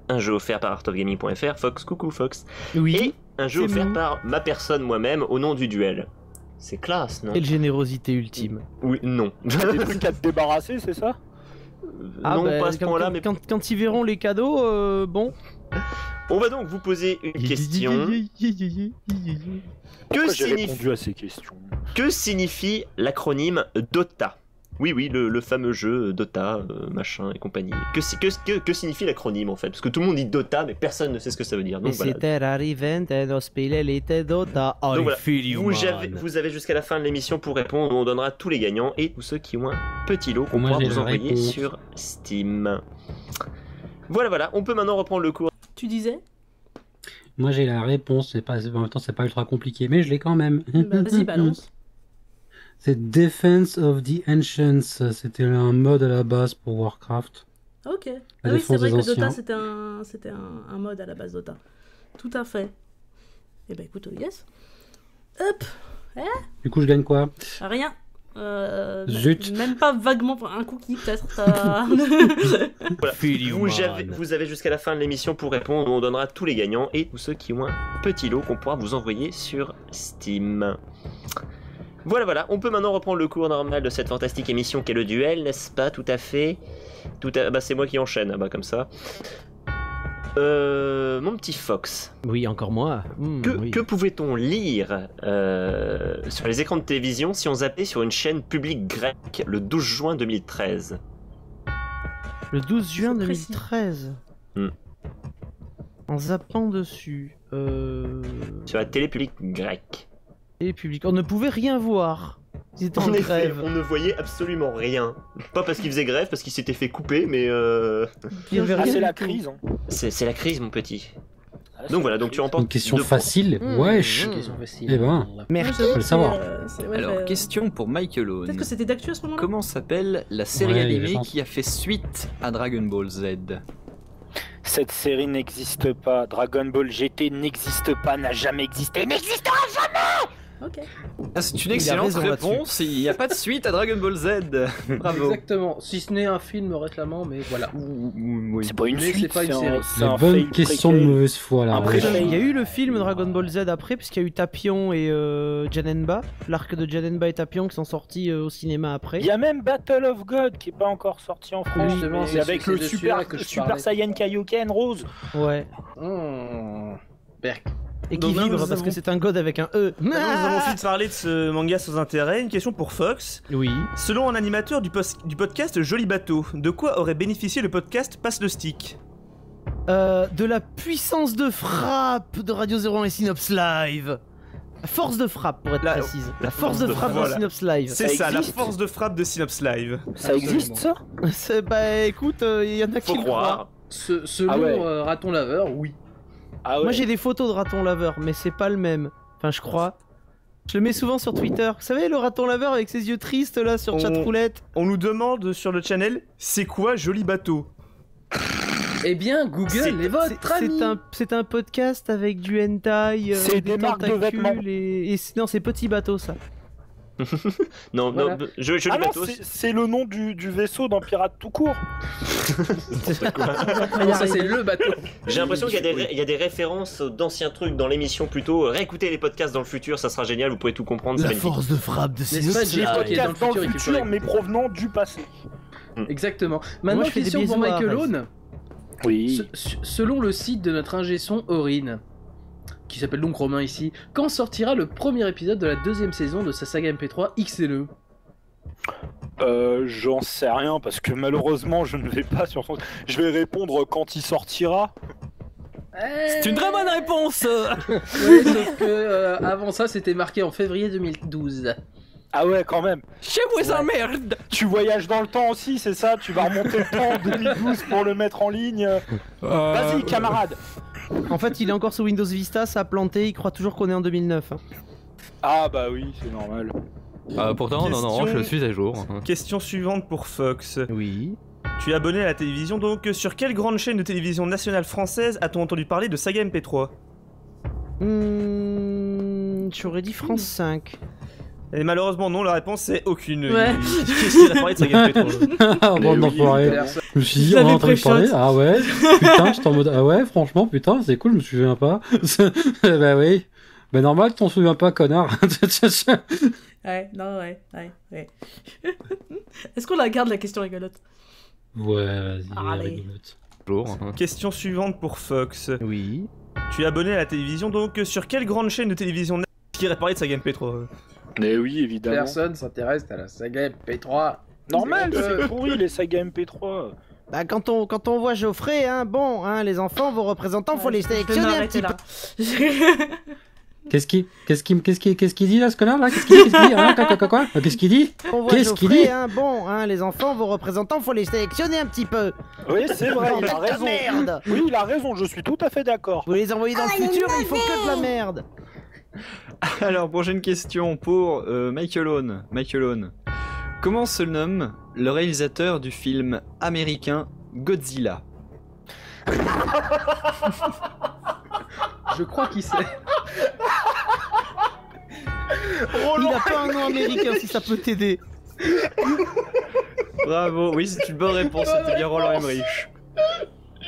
un jeu offert par artofgaming.fr, Fox, coucou Fox, et un jeu offert par ma personne moi-même au nom du duel. C'est classe, non? Quelle générosité ultime. Oui, non. Des trucs à te débarrasser, c'est ça? Non, pas à ce point-là, mais quand ils verront les cadeaux, bon. On va donc vous poser une question. J'ai répondu à ces questions. Que signifie l'acronyme DOTA? Oui, le fameux jeu Dota, machin et compagnie. Que signifie l'acronyme en fait? Parce que tout le monde dit Dota, mais personne ne sait ce que ça veut dire. Donc, voilà. Vous avez jusqu'à la fin de l'émission pour répondre. On donnera tous les gagnants et tous ceux qui ont un petit lot qu'on pourra vous envoyer sur Steam. Voilà, on peut maintenant reprendre le cours. Tu disais? Moi j'ai la réponse, en même temps c'est pas ultra compliqué, mais je l'ai quand même. Bah, vas-y, balance. C'est Defense of the Ancients, c'était un mode à la base pour Warcraft. Ok. La Ah oui, c'est défense vrai des que Dota anciens. c'était un mode à la base Dota. Tout à fait. Eh ben écoute, yes. Hop. Du coup je gagne quoi? Rien. Zut. Même pas vaguement un cookie peut-être. Voilà. Vous avez jusqu'à la fin de l'émission pour répondre. On donnera tous les gagnants et tous ceux qui ont un petit lot qu'on pourra vous envoyer sur Steam. Voilà, on peut maintenant reprendre le cours normal de cette fantastique émission qu'est le duel, n'est-ce pas? Tout à fait. Bah c'est moi qui enchaîne, bah comme ça. Mon petit Fox. Oui, encore moi. Que pouvait-on lire sur les écrans de télévision si on zappait sur une chaîne publique grecque le 12 juin 2013? Le 12 juin 2013. En zappant dessus. Sur la télé publique grecque. Télé publique. On ne pouvait rien voir. C'était en grève. On ne voyait absolument rien. Pas parce qu'il faisait grève, parce qu'il s'était fait couper, mais c'est la crise. Hein. C'est la crise, mon petit. Donc voilà, donc tu remportes une question facile. Wesh. Une question facile. Eh ben, merci. Faut le savoir. Alors, question pour Michael Owen. Peut-être que c'était d'actu à ce moment-là. Comment s'appelle la série Ouais, animée je pense. qui a fait suite à Dragon Ball Z? Cette série n'existe pas. Dragon Ball GT n'existe pas, n'a jamais existé, n'existera jamais. Ok. Ah, c'est une excellente réponse, il n'y a pas de suite à Dragon Ball Z. Bravo. Exactement, si ce n'est un film récemment, mais voilà. Oui. C'est pas une Mais suite, c'est pas une série. c'est un bonne fail question de préquel. mauvaise foi là. Après, Ouais. Il y a eu le film Dragon Ball Z après, puisqu'il y a eu Tapion et Janemba. L'arc de Janemba et Tapion qui sont sortis au cinéma après. Il y a même Battle of God qui est pas encore sorti en France, Justement, mais c'est avec le de Super, celui-là que je Super parlais. Saiyan Kaioken Rose. Ouais. Berk. Et Donc qui maintenant, vibre nous parce avons- que c'est un god avec un E. Maintenant, nous avons fini de parler de ce manga sans intérêt. Une question pour Fox. Oui. Selon un animateur du podcast Joli Bateau, de quoi aurait bénéficié le podcast Passe le Stick? De la puissance de frappe de Radio 01 et Synops Live. La force de frappe pour être précise. La force de frappe voilà. de Synops Live. C'est ça, la existe force de frappe de Synops Live. Ça existe ça? Bah écoute, il y en a qui Faut le croire. croient. Selon Ah ouais. Raton Laveur, oui. Ah ouais. Moi j'ai des photos de raton laveur, mais c'est pas le même. Enfin, je crois. Je le mets souvent sur Twitter. Vous savez, le raton laveur avec ses yeux tristes là sur chatroulette. On nous demande sur le channel, c'est quoi Joli Bateau? Eh bien, Google est votre ami. C'est un podcast avec du hentai, C'est des marques de tentacules vêtements. non, c'est Petit Bateau ça. Non, Voilà. non, Joli Ah non, Bateau. c'est le nom du vaisseau dans Pirate tout court. Non, ça c'est le bateau. J'ai l'impression qu'il y a des références d'anciens trucs dans l'émission plutôt. Réécoutez les podcasts dans le futur, ça sera génial, vous pourrez tout comprendre. c'est magnifique. de frappe de N'est-ce pas, Jeff, toi qui est dans le Podcast futur et qui peut futur, mais provenant du passé. Exactement. Maintenant, je fais des question pour bisous à Michael Arès. Owen. Oui. Selon le site de notre ingé son Aurine, qui s'appelle donc Romain ici, quand sortira le premier épisode de la deuxième saison de sa saga MP3 XLE? J'en sais rien parce que malheureusement je ne vais pas sur son. Je vais répondre quand il sortira. C'est une très bonne réponse. Ouais, sauf que avant ça, c'était marqué en février 2012. Ah ouais, quand même. Chez vous, ça merde. Tu voyages dans le temps aussi, c'est ça? Tu vas remonter le temps en 2012 pour le mettre en ligne. Vas-y, camarade. En fait, il est encore sous Windows Vista, ça a planté, il croit toujours qu'on est en 2009. Ah bah oui, c'est normal. Pourtant, non, je suis à jour. Question suivante pour Fox. Oui. Tu es abonné à la télévision, donc sur quelle grande chaîne de télévision nationale française a-t-on entendu parler de saga MP3? J'aurais dit France 5. Et malheureusement non, la réponse c'est aucune. Ouais. Qu'est-ce qu'il a parlé de saga MP3? Ah, bon, d'enfoiré. Je me suis dit, on est en train de parler. Ah ouais, putain, j'étais en mode, ah ouais, franchement, putain, c'est cool, je me souviens pas. Bah oui. Bah normal, t'en souviens pas, connard. Ouais, non, ouais. Est-ce qu'on la garde la question rigolote? Ouais, vas-y, Allez. rigolote. Question suivante pour Fox. Oui. Tu es abonné à la télévision, donc sur quelle grande chaîne de télévision nationale qui aurait parlé de saga MP3? Mais oui, évidemment. Personne s'intéresse à la saga MP3. Normal, c'est pourri les sagas MP3. Bah quand on voit Geoffrey, hein, bon, hein, les enfants, vos représentants, faut les sélectionner un petit peu. Qu'est-ce qu'il dit là, ce connard là? Qu'est-ce qu'il dit? Quoi? Qu'est-ce qu'il dit? Qu'est-ce qu'il dit? Bon, les enfants, vos représentants, faut les sélectionner un petit peu. Oui, c'est vrai, il a Bordel de raison. merde. Oui, il a raison, je suis tout à fait d'accord. Vous les envoyez dans le futur, il faut que de la merde. Alors, prochaine question pour Michael Owen. Michael Owen. Comment se nomme le réalisateur du film américain Godzilla? Je crois qu'il sait. Il a pas un nom américain si ça peut t'aider. Bravo, oui, c'est une bonne réponse, c'était bien Roland Emmerich.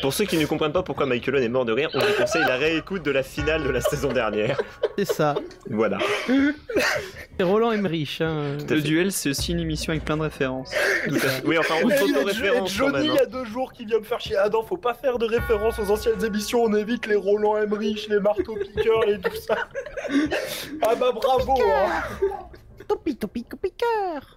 Pour ceux qui ne comprennent pas pourquoi Michael Owen est mort de rire, on vous conseille la réécoute de la finale de la saison dernière. C'est ça. Voilà. C'est Roland Emmerich. Le duel, c'est aussi une émission avec plein de références. Tout à fait. Oui, enfin, on Mais il y a auto-référence quand Johnny même. il y a 2 jours qui vient me faire chier. Ah non, faut pas faire de référence aux anciennes émissions, on évite les Roland Emmerich, les marteaux piqueurs et tout ça. Ah bah bravo hein. Topi piqueur.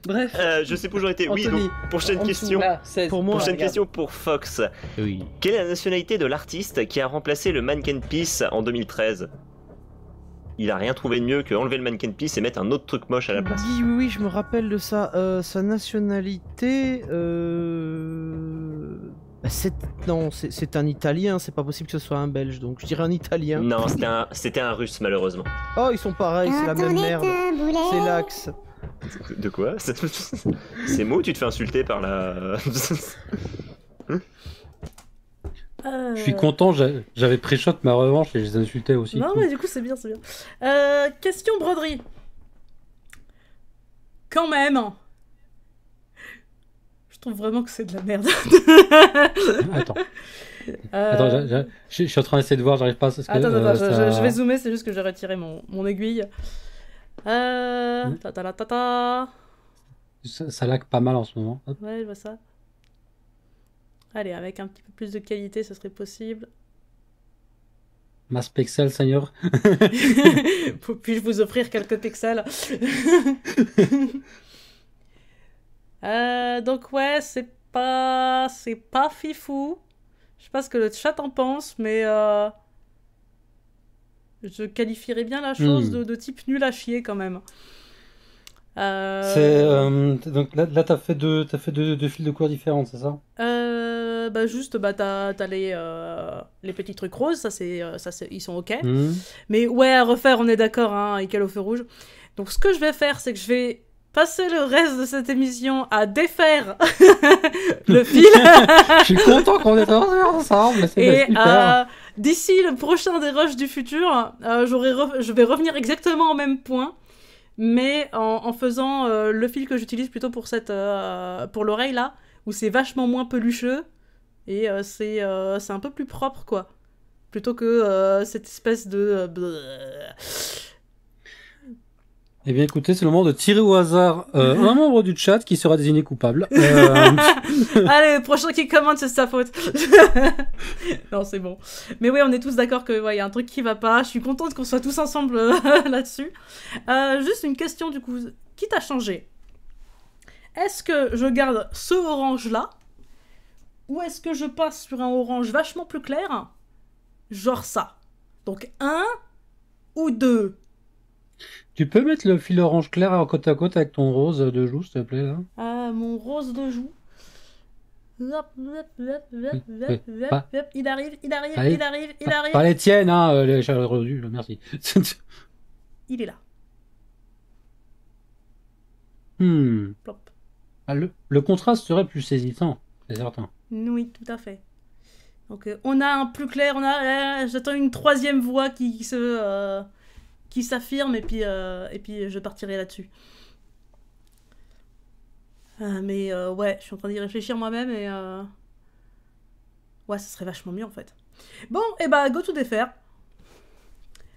Bref. Je sais pas où j'en étais. Oui, Anthony, donc, prochaine en question. dessous, là, 16. Pour moi, Prochaine regarde. question pour Fox. Oui. Quelle est la nationalité de l'artiste qui a remplacé le Mannequin Peace en 2013? Il a rien trouvé de mieux que enlever le Mannequin Peace et mettre un autre truc moche à la place. Oui, je me rappelle de ça. Sa nationalité... c'est un Italien, c'est pas possible que ce soit un Belge, donc je dirais un Italien. Non, c'était un Russe malheureusement. Oh, ils sont pareils, c'est la même merde. C'est l'Axe. De quoi? C'est mots, tu te fais insulter par la... Je suis content, j'avais pré-shot ma revanche et je les insultais aussi. Non, mais du coup, c'est bien, c'est bien. Question broderie. Quand même. Je trouve vraiment que c'est de la merde. Attends. Attends, je suis en train d'essayer de voir, j'arrive pas à ce que... Attends, je vais zoomer, c'est juste que j'ai retiré mon aiguille. Ça lag pas mal en ce moment. Hop. Ouais, je vois ça. Allez, avec un petit peu plus de qualité, ce serait possible. Mass pixel, Seigneur. Puis-je vous offrir quelques pixels? Donc ouais, c'est pas fifou. Je sais pas ce que le chat en pense, mais je qualifierais bien la chose de type nul à chier quand même. Donc là t'as fait deux fils de couleurs différentes, c'est ça? Bah juste t'as les petits trucs roses, ça c'est ils sont ok. Mais ouais, à refaire, on est d'accord, hein, Ikel au feu rouge. Donc ce que je vais faire, c'est que je vais passer le reste de cette émission à défaire le fil. Je suis content qu'on ait ensemble. Et d'ici le prochain des rushs du futur, je vais revenir exactement au même point, mais en faisant le fil que j'utilise plutôt pour pour l'oreille là, où c'est vachement moins pelucheux et c'est un peu plus propre quoi, plutôt que cette espèce de Eh bien écoutez, c'est le moment de tirer au hasard un membre du chat qui sera désigné coupable. Allez, le prochain qui commente, c'est sa faute. Non, c'est bon. Mais oui, on est tous d'accord que y a un truc qui va pas. Je suis contente qu'on soit tous ensemble là-dessus. Juste une question du coup. Qui t'a changé? Est-ce que je garde ce orange-là? Ou est-ce que je passe sur un orange vachement plus clair? Genre ça. Donc 1 ou 2. Tu peux mettre le fil orange clair en côte à côte avec ton rose de joue, s'il te plaît, là? Mon rose de joue. Il arrive. Pas les tiennes, hein, les chaleureux, merci. Il est là. Plop. Ah, le contraste serait plus saisissant, c'est certain. Oui, tout à fait. Donc on a un plus clair, j'attends une troisième voix qui s'affirme et puis je partirai là-dessus. Mais ouais, je suis en train d'y réfléchir moi-même et ouais, ça serait vachement mieux en fait. Bon, et bah go to défaire.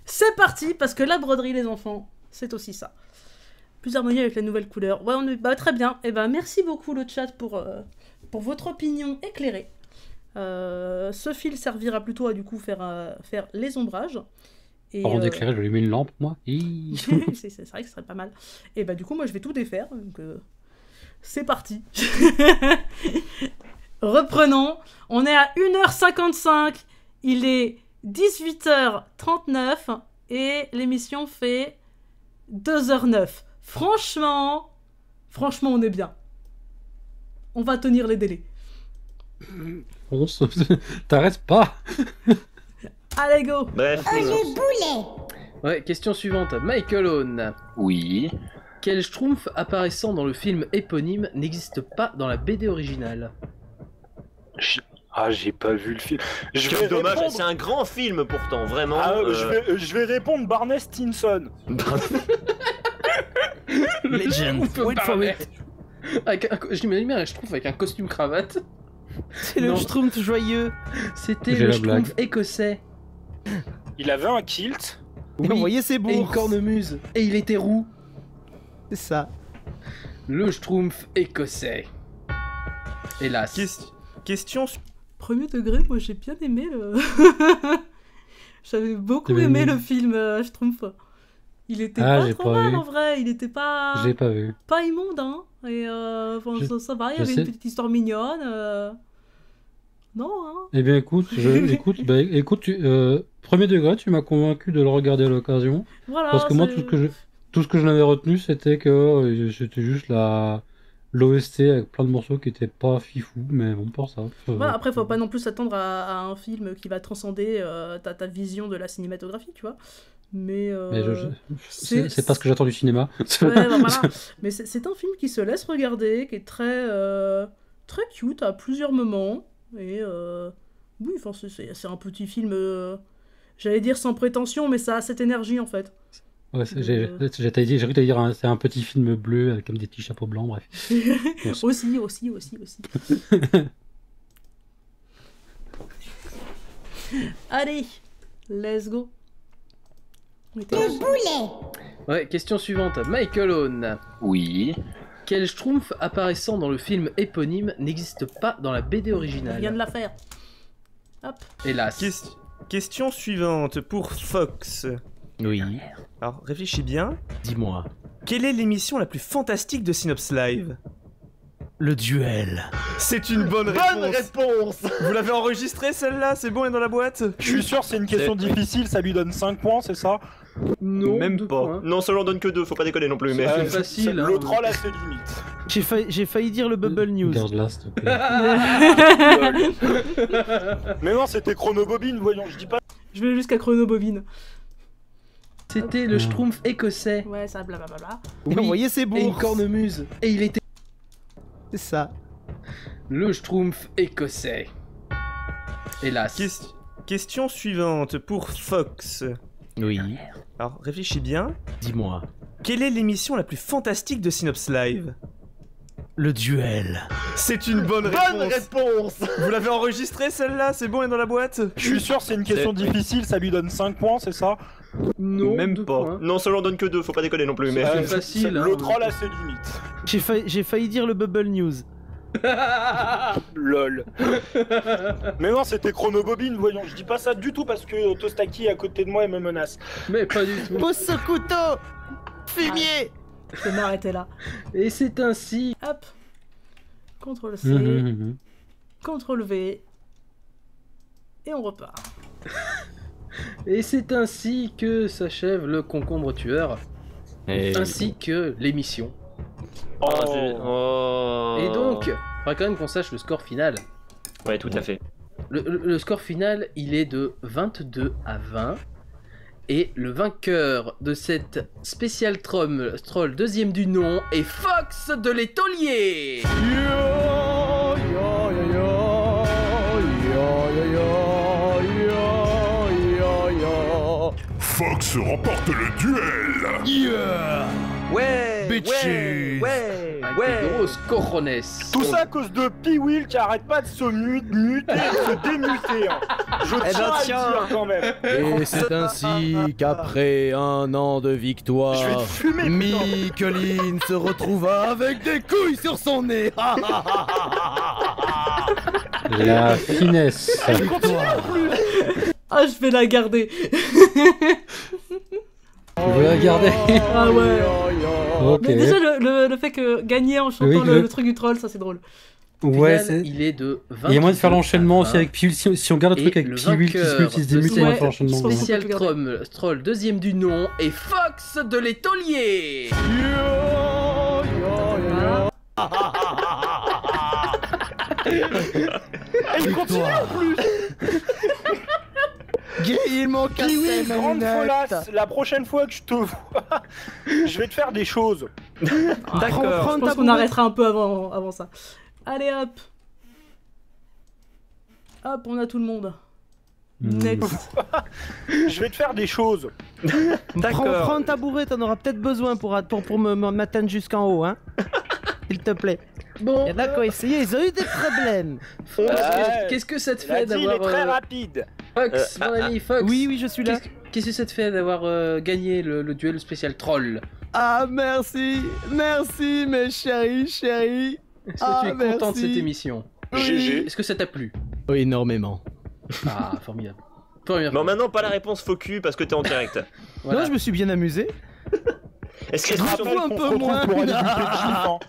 C'est parti, parce que la broderie les enfants, c'est aussi ça. Plus harmonieux avec la nouvelle couleur. Ouais, très bien. Et bah merci beaucoup le chat pour votre opinion éclairée. Ce fil servira plutôt à du coup faire les ombrages. Parlant d'éclairer, je lui mets une lampe, moi. C'est vrai que ce serait pas mal. Et bah du coup, moi je vais tout défaire. Donc c'est parti. Reprenons. On est à 1h55. Il est 18h39 et l'émission fait 2h09. Franchement, on est bien. On va tenir les délais. T'arrêtes pas. Allez, go. Bref. Oh, le boulet. Ouais, question suivante. Michael Owen. Oui. Quel schtroumpf apparaissant dans le film éponyme n'existe pas dans la BD originale? J'ai pas vu le film. Quel dommage, c'est un grand film pourtant, vraiment. Je vais répondre Barney Stinson. Legend. Wait for it. Je m'imagine bien un schtroumpf avec un costume cravate. C'est le schtroumpf joyeux. C'était le schtroumpf écossais. Il avait un kilt. Oui. Vous voyez ses bourses. Et une cornemuse. Et il était roux. C'est ça. Le schtroumpf écossais. Hélas. Question. Premier degré, moi j'ai bien aimé le. J'avais beaucoup aimé le film Schtroumpf. Il était pas trop mal en vrai, il était pas. Je l'ai pas vu. Pas immonde, hein. Et ça va, il y avait une petite histoire mignonne. Non, hein. Eh bien écoute, premier degré, tu m'as convaincu de le regarder à l'occasion. Voilà, parce que moi, tout ce que je n'avais retenu, c'était que c'était juste l'OST avec plein de morceaux qui étaient pas fifou, mais bon, pour ça. Voilà, après, faut pas non plus s'attendre à un film qui va transcender ta vision de la cinématographie, tu vois. Mais c'est pas ce que j'attends du cinéma. Ouais, non, voilà. Mais c'est un film qui se laisse regarder, qui est très cute à plusieurs moments. Et oui, enfin, c'est un petit film, j'allais dire sans prétention, mais ça a cette énergie en fait. Ouais, j'ai cru que t'allais dire c'est un petit film bleu avec comme des petits chapeaux blancs, bref. aussi. Allez, let's go. Le boulet. Ouais, question suivante. Michael Owen. Oui. Quel schtroumpf apparaissant dans le film éponyme n'existe pas dans la BD originale? Il vient de la faire. Hop. Hélas. Question suivante pour Fox. Oui. Alors, réfléchis bien. Dis-moi. Quelle est l'émission la plus fantastique de Synops Live? Le duel. C'est une bonne réponse. Vous l'avez enregistrée celle-là? C'est bon, elle est dans la boîte? Je suis sûr, c'est une question difficile, ça lui donne 5 points, c'est ça? Non, même pas. Points. Non, ça leur donne que 2, faut pas déconner non plus. Mais c'est facile. Le troll a ses limites. J'ai failli dire le Bubble News. Garde-la, s'il te plaît. Mais non, c'était Chronobobine, voyons, je dis pas. Je vais jusqu'à Chronobobine. C'était le schtroumpf écossais. Ouais, ça blablabla. Oui, vous voyez ses bourses. Et une cornemuse. Et il était. C'est ça. Le schtroumpf écossais. Hélas. Question suivante pour Fox. Oui. Alors, réfléchis bien. Dis-moi. Quelle est l'émission la plus fantastique de Synops Live? Le duel. C'est une bonne réponse. Vous l'avez enregistrée celle-là? C'est bon, elle est dans la boîte? Je suis sûr, c'est une question difficile, ça lui donne 5 points, c'est ça? Non, même pas. Points. Non, ça leur donne que 2, faut pas déconner non plus. Mais c'est facile. Le troll a ses limites. J'ai failli dire le Bubble News. Lol. Mais non, c'était Chronobobine, voyons, je dis pas ça du tout parce que Tostaki est à côté de moi et me menace. Mais pas du tout. Pose ce couteau. Fumier. Je vais m'arrêter là. Et c'est ainsi. Hop. CTRL C. CTRL V. Et on repart. Et c'est ainsi que s'achève le concombre tueur. Ainsi que l'émission. Et donc, il faudrait quand même qu'on sache le score final. Ouais, tout à fait. Le score final, il est de 22 à 20. Et le vainqueur de cette spéciale troll deuxième du nom est Fox de l'Étolier. Fox remporte le duel. Yeah. Ouais. Bitchy. Ouais. Grosse cojones. Tout ça à cause de P-Will qui arrête pas de se muter, de se démuter. Hein. Je tiens à le dire quand même. Et c'est ainsi qu'après un an de victoire, Mikeline se retrouva avec des couilles sur son nez. La finesse. Ah, je vais la garder. Tu veux la garder? Ah ouais. Ok. Mais déjà, le fait que gagner en chantant le truc du troll, ça c'est drôle. Ouais, final, il est de 20. Il y a moyen de faire l'enchaînement aussi avec Piwil. Si on garde le truc avec le Piwil qui se multiplie des multiples, on va faire l'enchaînement. Spécial troll, deuxième du nom, et Fox de l'étolier. Il continue en plus. Il m'ont cassé ma grande lunette. folasse, la prochaine fois que je te vois, je vais te faire des choses. D'accord. Je pense qu'on arrêtera un peu avant ça. Allez hop. Hop, on a tout le monde. Next. Je vais te faire des choses. Prends un tabouret, t'en auras peut-être besoin pour m'atteindre jusqu'en haut, hein. S'il te plaît. Bon, il y en a qui ont essayé, ils ont eu des problèmes. Qu'est-ce que ça te fait d'avoir... Il est très rapide. Fox, mon ami Fox. Oui, je suis là. Qu'est-ce que ça te fait d'avoir gagné le duel spécial troll? Ah, merci mes chéris. Est-ce que tu es content de cette émission? GG. Est-ce que ça t'a plu? Oui, énormément. Ah, formidable. Bon, maintenant, pas la réponse faux cul parce que t'es en direct. Voilà. Non, je me suis bien amusé. Est-ce que un peu moins pour aller buter Gif, hein.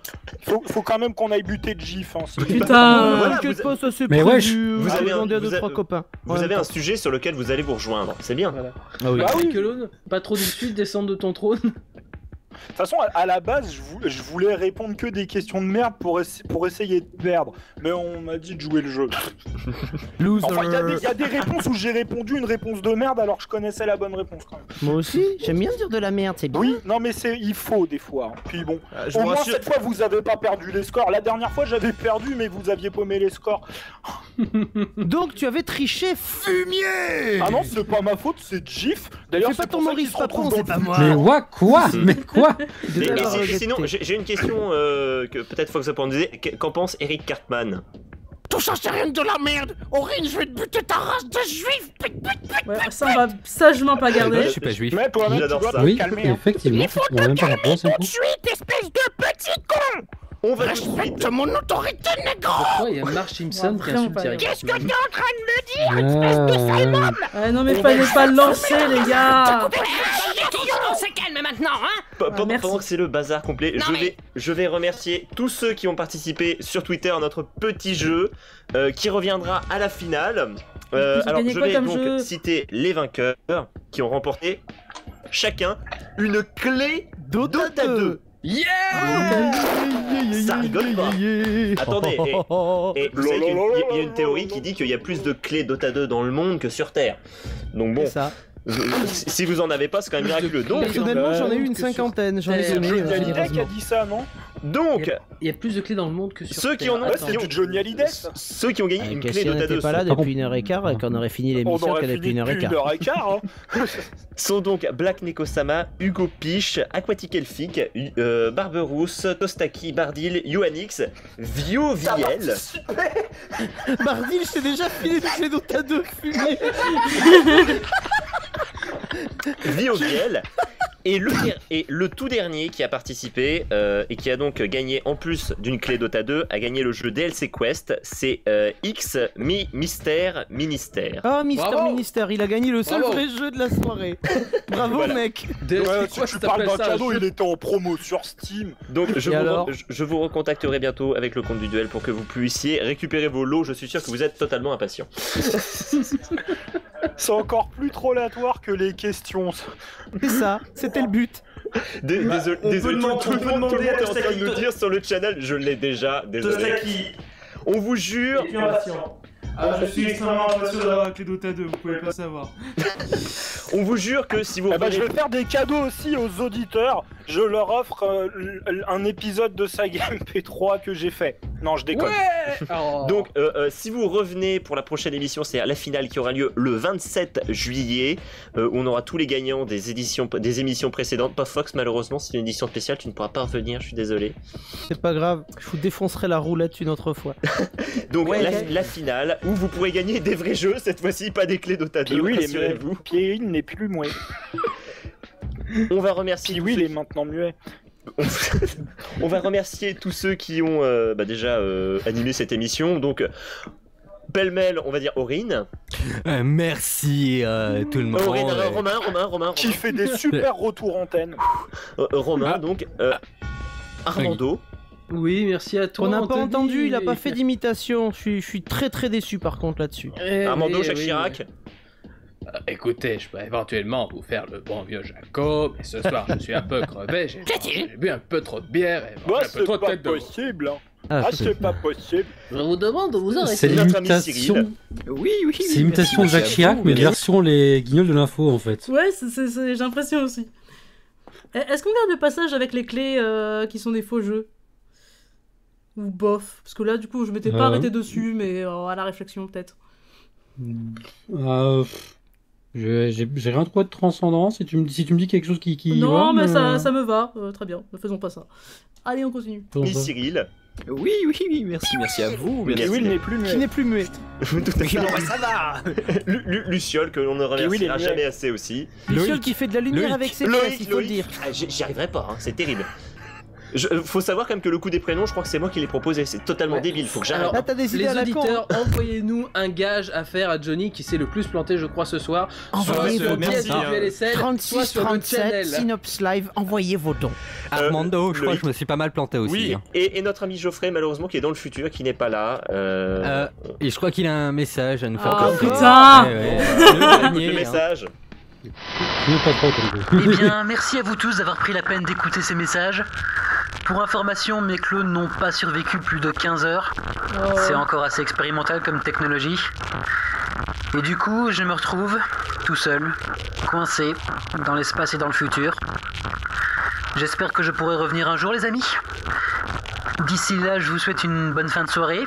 Faut quand même qu'on aille buter Gif. Hein, putain, voilà, pas, ça c'est mais prévu. vous avez trois copains. Vous avez un sujet sur lequel vous allez vous rejoindre. C'est bien. Voilà. Ah oui. Bah oui. Michaelone, pas trop déçu de descendre de ton trône. De toute façon, à la base, je voulais répondre que des questions de merde pour essayer de perdre. Mais on m'a dit de jouer le jeu. Enfin, il y a des réponses où j'ai répondu une réponse de merde alors que je connaissais la bonne réponse quand même. Moi aussi, j'aime bien dire de la merde, c'est bien. Oui, non mais il faut des fois. Hein. Puis bon, au moins cette fois vous avez pas perdu les scores. La dernière fois j'avais perdu mais vous aviez paumé les scores. Donc tu avais triché, fumier. Ah non, c'est pas ma faute, c'est Gif. D'ailleurs, c'est pas ton Maurice Papon, c'est pas moi. Mais quoi? Mais quoi? Sinon, j'ai une question que peut-être Fox a pas posée. Qu'en pense Eric Cartman? Tout ça, c'est rien de la merde. Aurine, je vais te buter ta race de juif. Ouais, ça, on va sagement pas garder. Je suis pas juif. Mais toi-même, tu dois Oui, te calmer. effectivement. Il faut te calmer tout de suite, espèce de petit con. On va respecte mon autorité, négro. Pourquoi il y a Marge Simpson qui insulte Eric? Qu'est-ce que t'es en train de me dire, espèce de sale homme? Non mais fallait pas le lancer, les gars. On se calme maintenant, hein. Pendant que c'est le bazar complet, je vais remercier tous ceux qui ont participé sur Twitter à notre petit jeu qui reviendra à la finale. Alors je vais donc citer les vainqueurs qui ont remporté chacun une clé Dota 2. Yeah! Ça rigole pas. Attendez, et vous savez qu'il y a une théorie qui dit qu'il y a plus de clés Dota 2 dans le monde que sur Terre. Donc bon, ça. Si vous en avez pas, c'est quand même miraculeux. Donc, personnellement, j'en ai eu une cinquantaine. J'en ai donné. Johnny Hallyday qui a dit ça, non? Donc, il y a plus de clés dans le monde que sur ceux qui en ont, c'est du Johnny Hallyday. Ceux qui ont gagné une clé Dota 2 n'était pas là depuis 1h15 et qu'on aurait fini l'émission qu'elle depuis 1h15. Sont donc Black Nekosama, Hugo Piche, Aquatic Elfic, Barberousse, Tostaki, Bardil, Yoannix, Vio Viel. Bardil, je t'ai déjà filé toutes les Dota 2 fumées. Vioviel et le tout dernier qui a participé et qui a donc gagné en plus d'une clé Dota 2 a gagné le jeu DLC Quest, c'est X Mystère Ministère. Oh Mister Ministère, il a gagné le seul vrai jeu de la soirée. Bravo voilà. Mec. Si tu parles d'un cadeau, il était en promo sur Steam. Donc je vous recontacterai bientôt avec le compte du duel pour que vous puissiez récupérer vos lots, je suis sûr que vous êtes totalement impatients. C'est encore plus trollatoire que les questions. C'est ça, c'était le but. Désolé, tout le monde est en train de nous dire sur le channel, je l'ai déjà, désolé. On vous jure. je suis extrêmement impatient d'avoir avec les Dota 2, vous pouvez pas savoir. On vous jure que si vous je vais faire des cadeaux aussi aux auditeurs. Je leur offre un épisode de Saga MP3 que j'ai fait. Non, je déconne. Ouais. Donc, si vous revenez pour la prochaine émission, c'est la finale qui aura lieu le 27 juillet, où on aura tous les gagnants des émissions précédentes. Pas Fox, malheureusement, c'est une édition spéciale, tu ne pourras pas revenir, je suis désolé. C'est pas grave, je vous défoncerai la roulette une autre fois. Donc, la finale, où vous pourrez gagner des vrais jeux, cette fois-ci, pas des clés Dota 2, rassurez-vous. Pierre n'est plus muet. On va remercier. Oui, il est maintenant muet. On va remercier tous ceux qui ont déjà animé cette émission. Donc, pêle-mêle, on va dire Aurine. Merci tout le monde. Aurine, Romain. Qui fait des super retours antennes. Romain, donc. Armando. Oui, merci à toi. On n'a pas Anthony. entendu, il a pas fait d'imitation. Je suis très très déçu par contre là-dessus. Armando, Jacques Chirac. Écoutez, je peux éventuellement vous faire le bon vieux Jaco, mais ce soir je suis un peu crevé, j'ai bu un peu trop de bière et Bah, un peu trop de c'est tête pas de possible. Hein. Ah, C'est pas possible. Je vous demande de vous arrêter. C'est l'imitation. Oui. C'est l'imitation de Jacques Chirac, mais version les guignols de l'info en fait. Ouais, j'ai l'impression aussi. Est-ce qu'on garde le passage avec les clés qui sont des faux jeux? Ou bof? Parce que là, du coup, je m'étais pas arrêté dessus, mais à la réflexion, peut-être. J'ai rien trouvé de transcendant. Si tu me dis quelque chose qui non, va, mais ça me va. Très bien, ne faisons pas ça. Allez, on continue. Miss Cyril. Oui, merci à vous. Mais Will n'est plus muet. Qui n'est plus muet. Tout à fait. Non, ça va. Luciole, que l'on ne remerciera jamais assez aussi. Luciole qui fait de la lumière avec ses fesses, il faut le dire. Ah, j'y arriverai pas, hein, c'est terrible. Faut savoir quand même que le coup des prénoms, je crois que c'est moi qui l'ai proposé, c'est totalement débile, faut que j'arrête. Là, t'as des idées Les à la auditeurs, envoyez-nous un gage à faire à Johnny qui s'est le plus planté, je crois, ce soir. Envoyez Soit vos sur dons. Diaz du LSL, soit sur le 36-37, channel. Synops Live, envoyez vos dons. Armando, je crois que je me suis pas mal planté aussi. Oui, hein. et notre ami Geoffrey, malheureusement, qui est dans le futur, qui n'est pas là. Et je crois qu'il a un message à nous faire. Oh, passer. putain. Le message. Eh bien, merci à vous tous d'avoir pris la peine d'écouter ces messages. Pour information, mes clones n'ont pas survécu plus de 15 heures. C'est encore assez expérimental comme technologie. Et du coup, je me retrouve tout seul, coincé, dans l'espace et dans le futur. J'espère que je pourrai revenir un jour, les amis. D'ici là, je vous souhaite une bonne fin de soirée.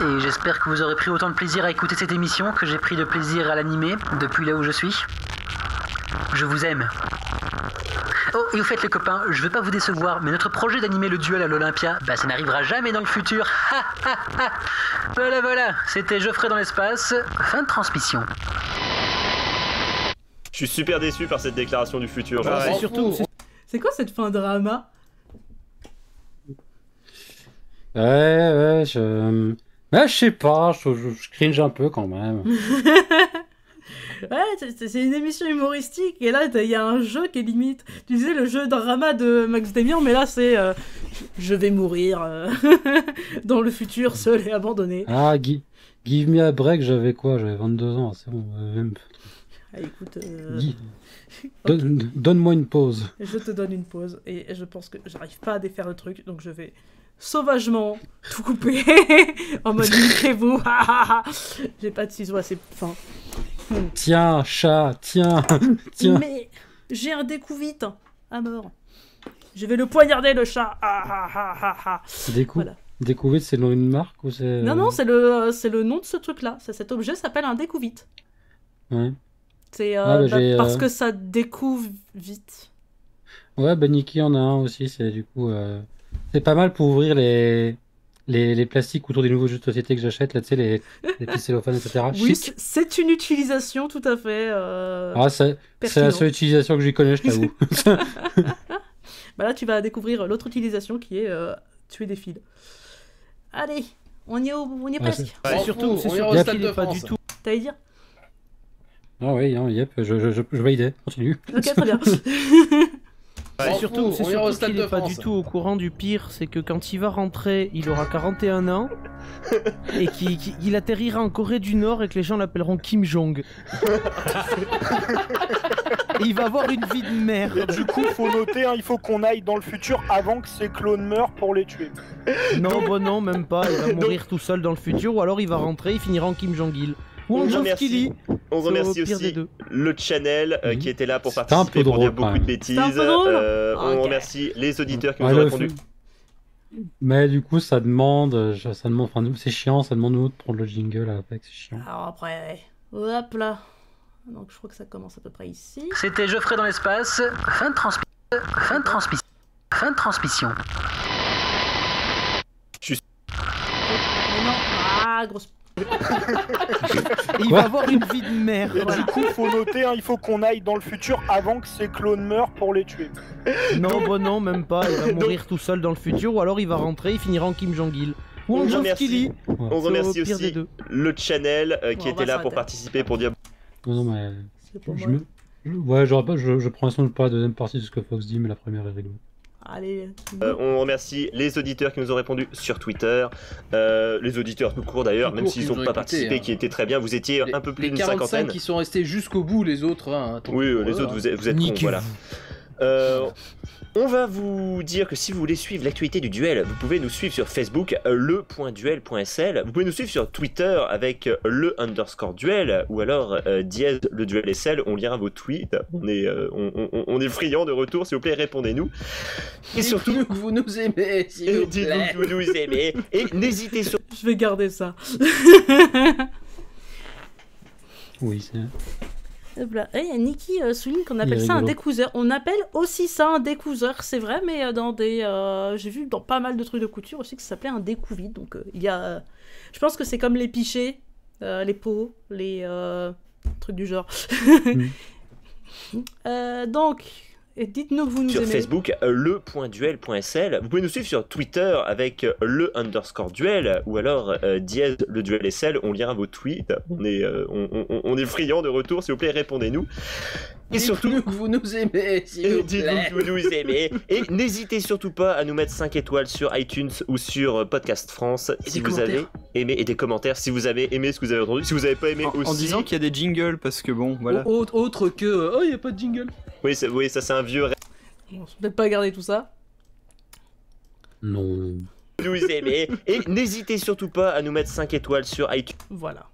Et j'espère que vous aurez pris autant de plaisir à écouter cette émission que j'ai pris de plaisir à l'animer depuis là où je suis. Je vous aime. Oh, et au fait les copains, je veux pas vous décevoir, mais notre projet d'animer le duel à l'Olympia, ça n'arrivera jamais dans le futur. Voilà, c'était Geoffrey dans l'espace, fin de transmission. Je suis super déçu par cette déclaration du futur. C'est quoi cette fin drama? Ouais, je sais pas, je cringe un peu quand même. Ouais, c'est une émission humoristique, et là, il y a un jeu qui est limite. Tu disais le jeu drama de Max Damian, mais là, c'est je vais mourir dans le futur, seul et abandonné. Ah, give me a break, j'avais quoi? J'avais 22 ans, c'est bon. Ah, écoute. Donne-moi une pause. Je te donne une pause, et je pense que j'arrive pas à défaire le truc, donc je vais sauvagement tout couper en mode niquez-vous. J'ai pas de ciseaux assez fins. Tiens, chat, tiens. Mais j'ai un découvite à mort. Je vais le poignarder, le chat. Voilà. Découvite, c'est le nom d'une marque ou c'est... Non, c'est le nom de ce truc-là. Cet objet s'appelle un découvite. Ouais. C'est parce que ça découvre vite. Ouais, Niki en a un aussi. C'est du coup, c'est pas mal pour ouvrir les plastiques autour des nouveaux jeux de société que j'achète, là, tu sais, les petits cellophanes, etc. Oui, c'est une utilisation tout à fait. C'est la seule utilisation que j'y connais, je t'avoue. Là, tu vas découvrir l'autre utilisation qui est tuer des fils. Allez, on y est presque. C'est surtout qu'il n'est pas du tout. T'allais dire? Ah oui, yep, je validais, continue. Ok, très bien. C'est surtout qu'il n'est pas du tout au courant du pire, c'est que quand il va rentrer, il aura 41 ans et qu'il atterrira en Corée du Nord et que les gens l'appelleront Kim Jong. Et il va avoir une vie de merde. Et du coup, faut noter, il faut qu'on aille dans le futur avant que ces clones meurent pour les tuer. Non, même pas, il va mourir tout seul dans le futur, ou alors il va rentrer, il finira en Kim Jong-il. On remercie aussi le channel qui était là pour participer, pour dire beaucoup de bêtises. On remercie les auditeurs qui nous ont répondu. Mais du coup, ça demande, c'est chiant, ça demande nous de prendre le jingle avec, c'est chiant. Alors après, hop là. Donc je crois que ça commence à peu près ici. C'était Geoffrey dans l'espace, fin de transmission. Mais non, grosse. Il va avoir une vie de merde. Et du coup, faut noter, il faut qu'on aille dans le futur avant que ces clones meurent pour les tuer. Non, même pas, il va mourir tout seul dans le futur, ou alors il va rentrer, il finira en Kim Jong-il. On remercie aussi le channel qui était là pour participer, pour dire... Non, mais... je prends la son de pas la deuxième partie de ce que Fox dit, mais la première est rigolo. allez. On remercie les auditeurs qui nous ont répondu sur Twitter, les auditeurs tout court d'ailleurs, même s'ils n'ont pas participé, qui étaient très bien. Vous étiez un peu plus d'une cinquantaine. Les 45 qui sont restés jusqu'au bout, les autres. Hein, oui, les autres, vous êtes cons, voilà. On va vous dire que si vous voulez suivre l'actualité du duel, vous pouvez nous suivre sur Facebook, le.duel.sl. Vous pouvez nous suivre sur Twitter avec le_duel ou alors dièse le duel SL. On lira vos tweets. On est friands de retour. S'il vous plaît, répondez-nous. Et surtout, dites-nous que vous nous aimez. Dites-nous que vous nous aimez. Et n'hésitez surtout. Je vais garder ça. Oui, c'est. Il y a Niki souligne qu'on appelle ça un découseur. On appelle aussi ça un découseur, c'est vrai, mais dans des... j'ai vu dans pas mal de trucs de couture aussi que ça s'appelait un découvide. Donc il y a... je pense que c'est comme les pichets, les pots, les trucs du genre. Donc... Et dites-nous que vous nous sur aimez. Facebook, le.duel.sl. Vous pouvez nous suivre sur Twitter avec le_duel ou alors dièse le duel SL. On lira vos tweets. On est friands de retour. S'il vous plaît, répondez-nous. Et surtout, dites-nous que vous nous aimez. Dites-nous que vous nous aimez. Et n'hésitez surtout pas à nous mettre 5 étoiles sur iTunes ou sur Podcast France si vous avez aimé, et des commentaires si vous avez aimé ce que vous avez entendu. Si vous n'avez pas aimé aussi. En disant qu'il y a des jingles, parce que bon, voilà. Autre que. Oh, il n'y a pas de jingle. Oui, ça c'est un vieux. Bon, je vais peut-être pas garder tout ça. Non. Nous aimez. Et n'hésitez surtout pas à nous mettre 5 étoiles sur iTunes. Voilà.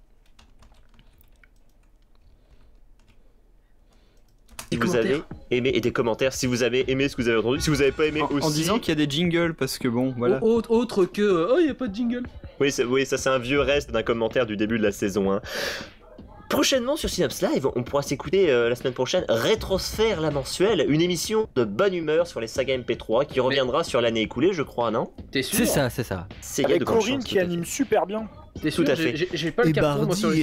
Si vous avez aimé, et des commentaires si vous avez aimé ce que vous avez entendu. Si vous n'avez pas aimé aussi. En disant qu'il y a des jingles, parce que bon, voilà. Autre que. Oh, il n'y a pas de jingle. Oui, ça c'est un vieux reste d'un commentaire du début de la saison 1. Prochainement sur Synops Live, on pourra s'écouter la semaine prochaine Rétrosphère la mensuelle, une émission de bonne humeur sur les sagas MP3 qui reviendra sur l'année écoulée, je crois, non? T'es sûr? C'est ça, c'est ça. Avec Corinne qui anime super bien. T'es sûr? Tout à fait. J'ai pas le carton moi sur le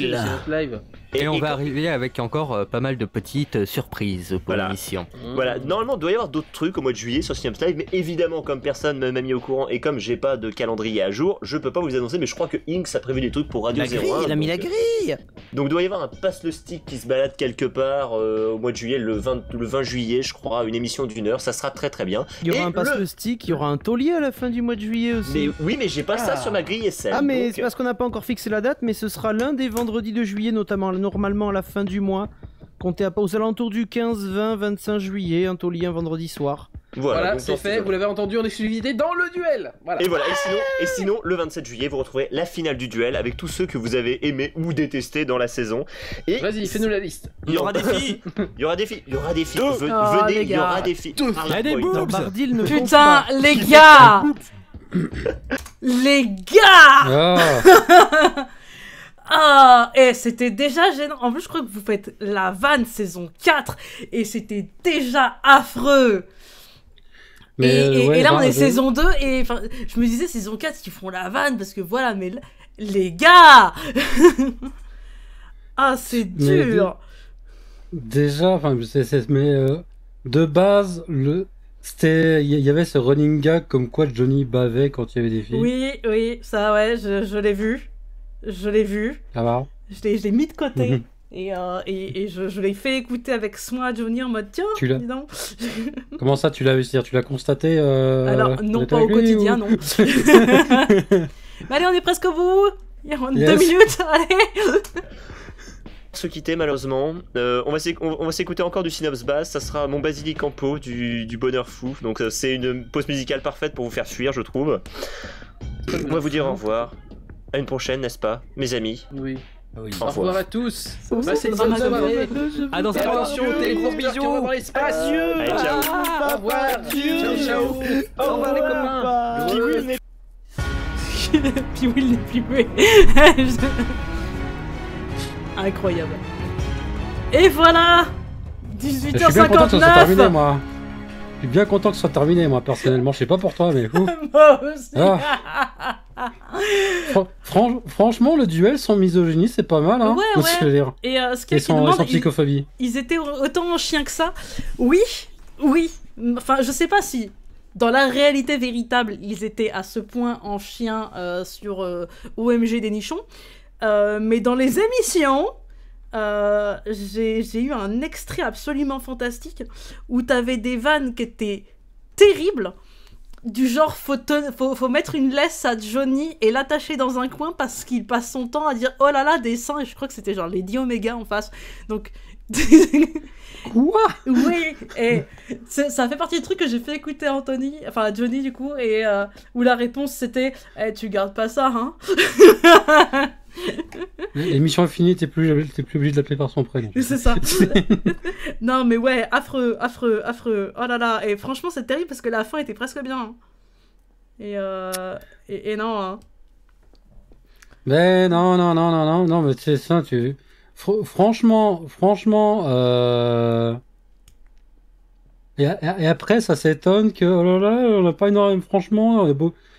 live. Et on va arriver avec encore pas mal de petites surprises pour l'émission. Voilà, normalement il doit y avoir d'autres trucs au mois de juillet sur Synops Live, mais évidemment comme personne m'a mis au courant et comme j'ai pas de calendrier à jour, je peux pas vous annoncer, mais je crois que Inks a prévu des trucs pour Radio 01. Il a mis la grille. Donc il doit y avoir un passe le stick qui se balade quelque part au mois de juillet, le 20 juillet je crois, une émission d'1 heure, ça sera très très bien. Il y aura un passe le stick, il y aura un taulier à la fin du mois de juillet aussi. Mais oui, mais j'ai pas ça sur ma grille SL. Ah mais c'est parce qu'on n'a pas encore fixé la date, mais ce sera l'un des vendredis de juillet, notamment normalement à la fin du mois. Comptez aux alentours du 15, 20, 25 juillet, un taulier un vendredi soir. Voilà, c'est fait, vous l'avez entendu en exclusivité dans le duel. Voilà. Et voilà, et sinon, le 27 juillet, vous retrouvez la finale du duel avec tous ceux que vous avez aimés ou détestés dans la saison. Et vas-y, fais-nous la liste. Il y aura des filles. Il y aura des filles. Venez, il y aura des filles. Il y a des boobs. Putain, les gars. Les gars. Ah, et c'était déjà gênant. En plus, je crois que vous faites la vanne saison 4 et c'était déjà affreux. Et là, on est saison 2 et je me disais saison 4, ils font la vanne parce que voilà, mais les gars. Ah, c'est dur. Déjà, de base, il y avait ce running gag comme quoi Johnny bavait quand il y avait des filles. Oui, ça ouais, je l'ai vu. Je l'ai vu. Ça va. Je l'ai mis de côté. Et je l'ai fait écouter avec soin à Johnny en mode tiens, dis donc. Comment ça, tu l'as vu? C'est-à-dire, tu l'as constaté Alors, non, pas au quotidien, non. Mais allez, on est presque au bout. Il y a 2 minutes, allez. Se quitter malheureusement. On va s'écouter encore du Synops Bass. Ça sera mon Basilic en pot du bonheur fou. Donc c'est une pause musicale parfaite pour vous faire fuir, je trouve. On va vous dire au revoir. À une prochaine, n'est-ce pas, mes amis? Oui. Au revoir à tous. Passez une bonne soirée. Attention, téléportation qui va dans l'espace. Allez, ciao. Au revoir. Ciao. Au revoir les copains. Puis Will n'est plus muet. Incroyable. Et voilà, 18h59. Je suis bien content que ça soit terminé, moi. Je suis bien content que ce soit terminé, moi, personnellement. Je sais pas pour toi, mais ouf. Moi aussi. Franchement, le duel sans misogynie, c'est pas mal, hein. Ouais. Et ce qui est sans psychophobie. Ils étaient autant chiens que ça. Oui. Enfin, je sais pas si dans la réalité véritable, ils étaient à ce point en chien sur OMG des nichons. Mais dans les émissions, j'ai eu un extrait absolument fantastique où t'avais des vannes qui étaient terrible. Du genre, faut mettre une laisse à Johnny et l'attacher dans un coin parce qu'il passe son temps à dire « Oh là là, des seins !» Et je crois que c'était genre Lady Omega en face. Donc... Quoi? Oui, et ça fait partie du truc que j'ai fait écouter à Anthony, enfin à Johnny du coup, et où la réponse c'était tu gardes pas ça, hein? L'émission est finie, t'es plus obligé de l'appeler par son prénom. C'est ça. Non mais ouais, affreux. Oh là là, et franchement c'est terrible parce que la fin était presque bien. Hein. Et non. Hein. Mais non, mais c'est ça, franchement, et après ça s'étonne que oh là là, on n'a pas énormément, franchement,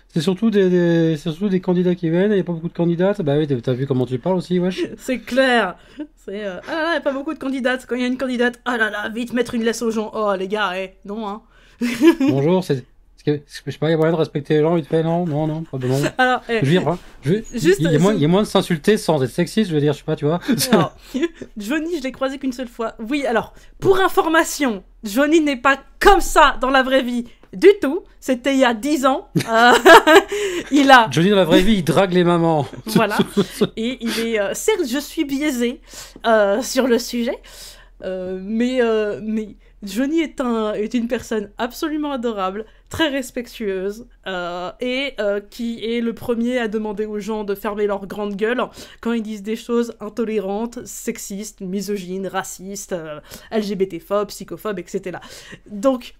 c'est surtout des candidats qui viennent, il n'y a pas beaucoup de candidates. Bah oui, t'as vu comment tu parles aussi, wesh. C'est clair. C'est ah là là, il n'y a pas beaucoup de candidates. Quand il y a une candidate, ah là là, vite mettre une laisse aux gens. Oh les gars, non hein. Bonjour, je sais pas, il y a moyen de respecter les gens vite fait, non, pas de non. Alors, je veux dire, il y a moins de s'insulter sans être sexiste, je veux dire, je sais pas, tu vois. Alors, Johnny, je l'ai croisé qu'une seule fois. Oui, alors, pour information, Johnny n'est pas comme ça dans la vraie vie du tout. C'était il y a 10 ans. Johnny dans la vraie vie, il drague les mamans. Voilà. Et il est... certes, je suis biaisé sur le sujet, mais Johnny est une personne absolument adorable, très respectueuse, et qui est le premier à demander aux gens de fermer leur grande gueule quand ils disent des choses intolérantes, sexistes, misogynes, racistes, LGBT-phobes, psychophobes, etc. Donc,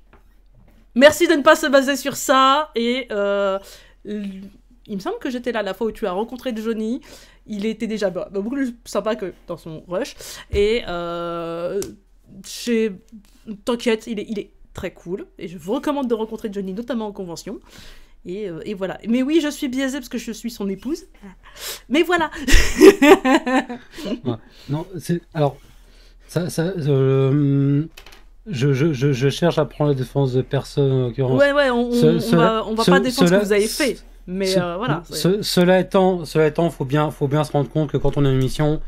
merci de ne pas se baser sur ça, et il me semble que j'étais là la fois où tu as rencontré Johnny. Il était déjà beaucoup plus sympa que dans son rush, et t'inquiète, il est très cool, et je vous recommande de rencontrer Johnny, notamment en convention, et voilà. Mais oui, je suis biaisée parce que je suis son épouse, mais voilà. Non, c'est... Alors, je cherche à prendre la défense de personne, en l'occurrence. Ouais, on va pas défendre ce que vous avez fait, mais voilà. Cela étant, faut bien se rendre compte que quand on a une émission,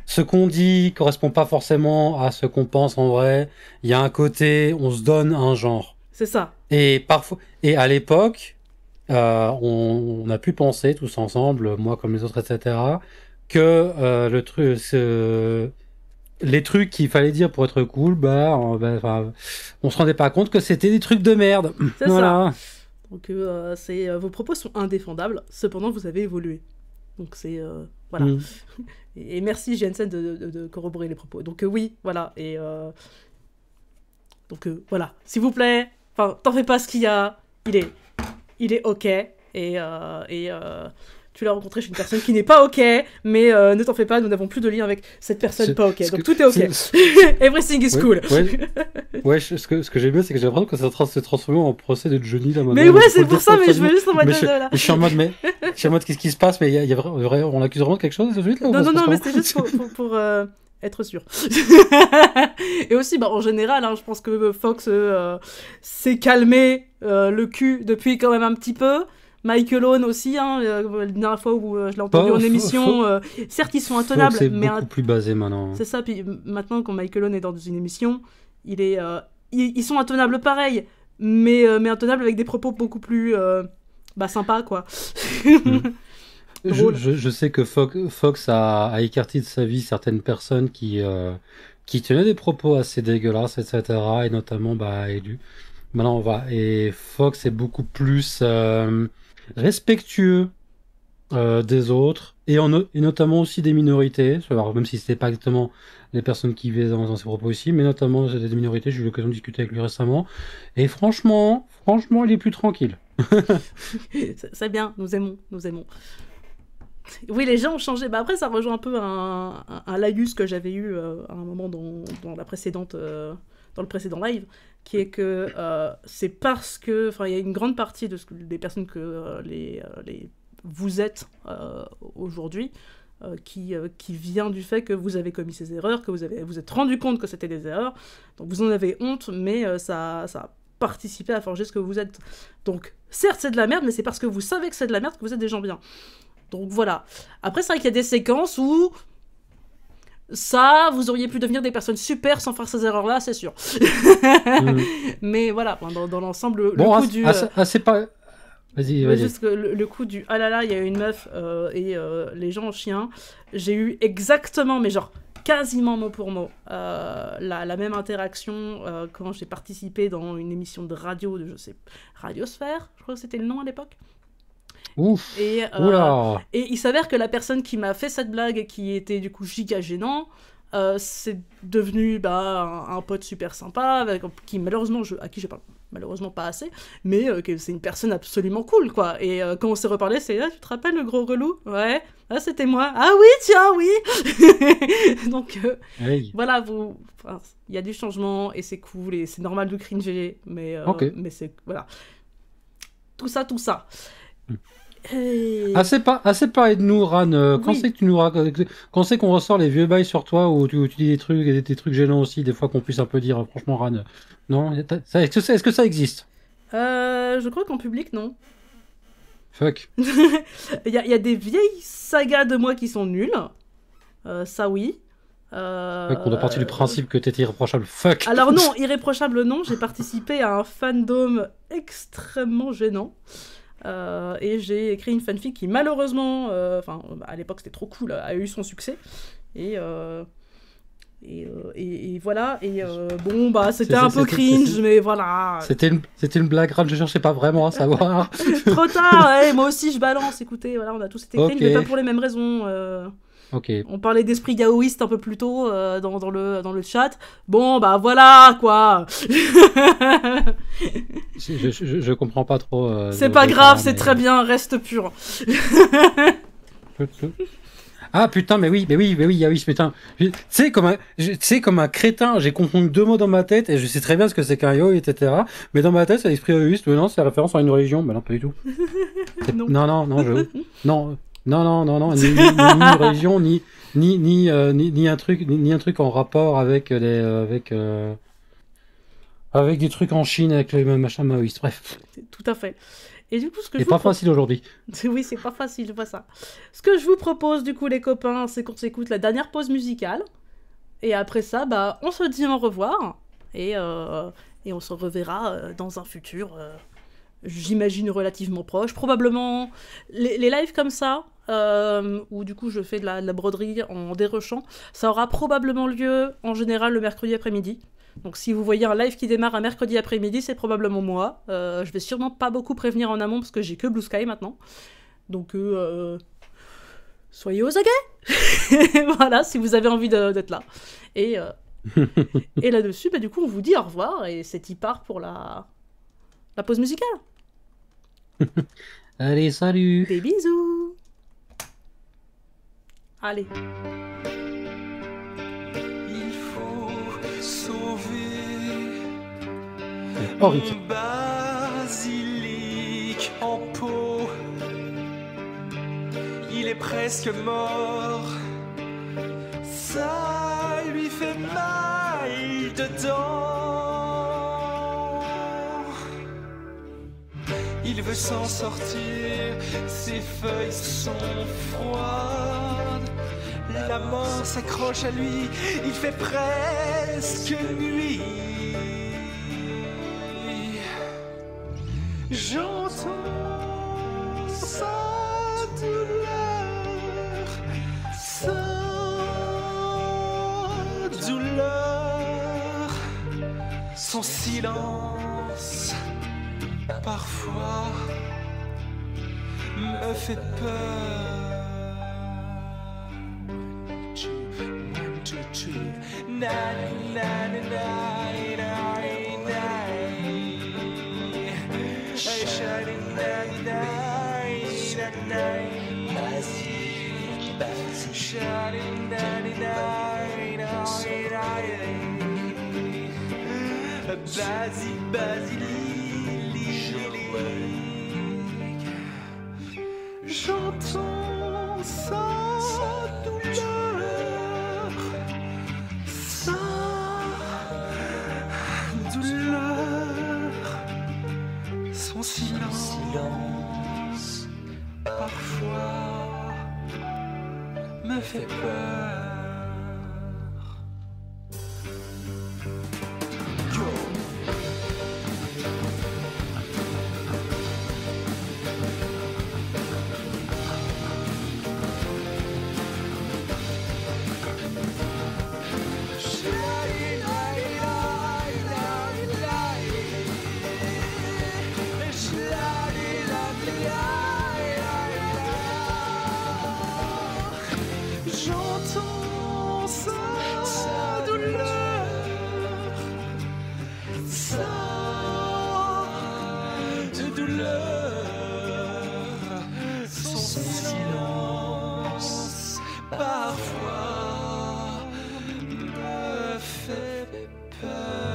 ce qu'on dit correspond pas forcément à ce qu'on pense en vrai. Il y a un côté, on se donne un genre. C'est ça. Et parfois, et à l'époque, on a pu penser tous ensemble, moi comme les autres, etc., que les trucs qu'il fallait dire pour être cool, on se rendait pas compte que c'était des trucs de merde. C'est voilà. Ça. Donc vos propos sont indéfendables. Cependant, vous avez évolué. Donc c'est voilà. Et merci Jensen de corroborer les propos. Donc oui, voilà. Et donc voilà. S'il vous plaît, t'en fais pas ce qu'il y a. Il est ok. Et tu l'as rencontré chez une personne qui n'est pas ok, mais ne t'en fais pas, nous n'avons plus de lien avec cette personne pas ok. Donc tout est ok. Everything is cool. Ouais, ce que j'ai bien, c'est que j'ai l'impression que ça s'est transformé en procès de Johnny là maintenant. Mais ouais, c'est pour ça, mais je veux juste en mode là. Je suis en mode qu'est-ce qui se passe, mais il y a on accuse vraiment de quelque chose suite là. Non, mais c'est juste pour être sûr. Et aussi, en général, je pense que Fox s'est calmé le cul depuis quand même un petit peu. Michael Owen aussi, la dernière fois où je l'ai entendu en émission, certes ils sont intenables, c'est mais beaucoup plus basé maintenant. C'est ça, puis maintenant quand Michael Owen est dans une émission, ils sont intenables pareil, mais intenables avec des propos beaucoup plus sympas quoi. Je sais que Fox a écarté de sa vie certaines personnes qui tenaient des propos assez dégueulasses, etc. Et notamment Edu. Maintenant et Fox est beaucoup plus respectueux des autres et notamment aussi des minorités, alors, même si c'était pas exactement les personnes qui vivaient dans ses propos ici, mais notamment des minorités. J'ai eu l'occasion de discuter avec lui récemment et franchement il est plus tranquille. C'est bien, nous aimons. Oui, les gens ont changé. Après, ça rejoint un peu un laïus que j'avais eu à un moment dans le précédent live, qui est que c'est parce que, il y a une grande partie des personnes que vous êtes aujourd'hui qui vient du fait que vous avez commis ces erreurs, que vous êtes rendu compte que c'était des erreurs, donc vous en avez honte, mais ça a participé à forger ce que vous êtes. Donc, certes, c'est de la merde, mais c'est parce que vous savez que c'est de la merde que vous êtes des gens bien. Donc voilà. Après, c'est vrai qu'il y a des séquences où Ça, vous auriez pu devenir des personnes super sans faire ces erreurs-là, c'est sûr. Mais voilà, dans l'ensemble, le coup du... c'est pas... Vas-y. Juste le coup du « ah là là, il y a une meuf et les gens en chien », j'ai eu exactement, mais genre quasiment mot pour mot, la même interaction quand j'ai participé dans une émission de radio, Radiosphère, je crois que c'était le nom à l'époque. Ouf. Et il s'avère que la personne qui m'a fait cette blague, qui était du coup giga gênant, c'est devenu un pote super sympa, qui malheureusement, à qui je parle malheureusement pas assez, mais c'est une personne absolument cool, quoi. Et quand on s'est reparlé, c'est tu te rappelles le gros relou ? Ouais, c'était moi. Ah oui, tiens, oui. Donc voilà, il y a du changement et c'est cool et c'est normal de cringer, mais c'est voilà. Tout ça. Assez parlé de nous, Ran. Quand c'est que quand c'est qu'on ressort les vieux bails sur toi où tu dis des trucs gênants aussi, des fois qu'on puisse un peu dire franchement, Ran, non, est-ce que ça existe? Je crois qu'en public, non. Fuck. Il y a des vieilles sagas de moi qui sont nulles. Ça oui. On doit partir du principe que t'étais irréprochable. Fuck. Alors non, irréprochable non. J'ai participé à un fandom extrêmement gênant. Et j'ai écrit une fanfic qui malheureusement, à l'époque c'était trop cool, a eu son succès. Et voilà. Et c'était un peu cringe, mais voilà. C'était une blague, je cherchais pas vraiment à savoir. Trop tard, moi aussi je balance. Écoutez, voilà, on a tous été cringe, mais pas pour les mêmes raisons. On parlait d'esprit yaoïste un peu plus tôt dans le chat. Bon, voilà, quoi. je comprends pas trop. C'est pas grave, c'est très bien, reste pur. Ah putain, mais oui, yaoïsme, putain. Tu sais, comme un crétin, j'ai confondu deux mots dans ma tête et je sais très bien ce que c'est qu'un yo, etc. Mais dans ma tête, c'est l'esprit yaoïste, mais non, c'est la référence à une religion. Mais non, pas du tout. Non, ni une religion, ni un truc en rapport avec avec des trucs en Chine, avec les machins maoïstes, bref. Tout à fait. Et du coup, c'est pas facile aujourd'hui. Oui, c'est pas facile, je vois ça. Ce que je vous propose, du coup, les copains, c'est qu'on s'écoute la dernière pause musicale. Et après ça, on se dit au revoir. Et on se reverra dans un futur, j'imagine, relativement proche. Probablement, les lives comme ça, où du coup je fais de la broderie en dérochant, ça aura probablement lieu, en général, le mercredi après-midi. Donc si vous voyez un live qui démarre un mercredi après-midi, c'est probablement moi. Je vais sûrement pas beaucoup prévenir en amont parce que j'ai que Blue Sky maintenant. Donc soyez aux aguets. Voilà, si vous avez envie d'être là. Et là-dessus, du coup, on vous dit au revoir et c'est y part pour la pause musicale. Allez, salut. Des bisous. Allez. Basilic en pot, il est presque mort. Ça lui fait mal dedans. Il veut s'en sortir, ses feuilles sont froides. La mort s'accroche à lui, il fait presque nuit. J'entends sa douleur, son silence, parfois me fait peur. 1, 2, 3, na na na na na. J'entends sa douleur, son silence, parfois me fait peur. peur.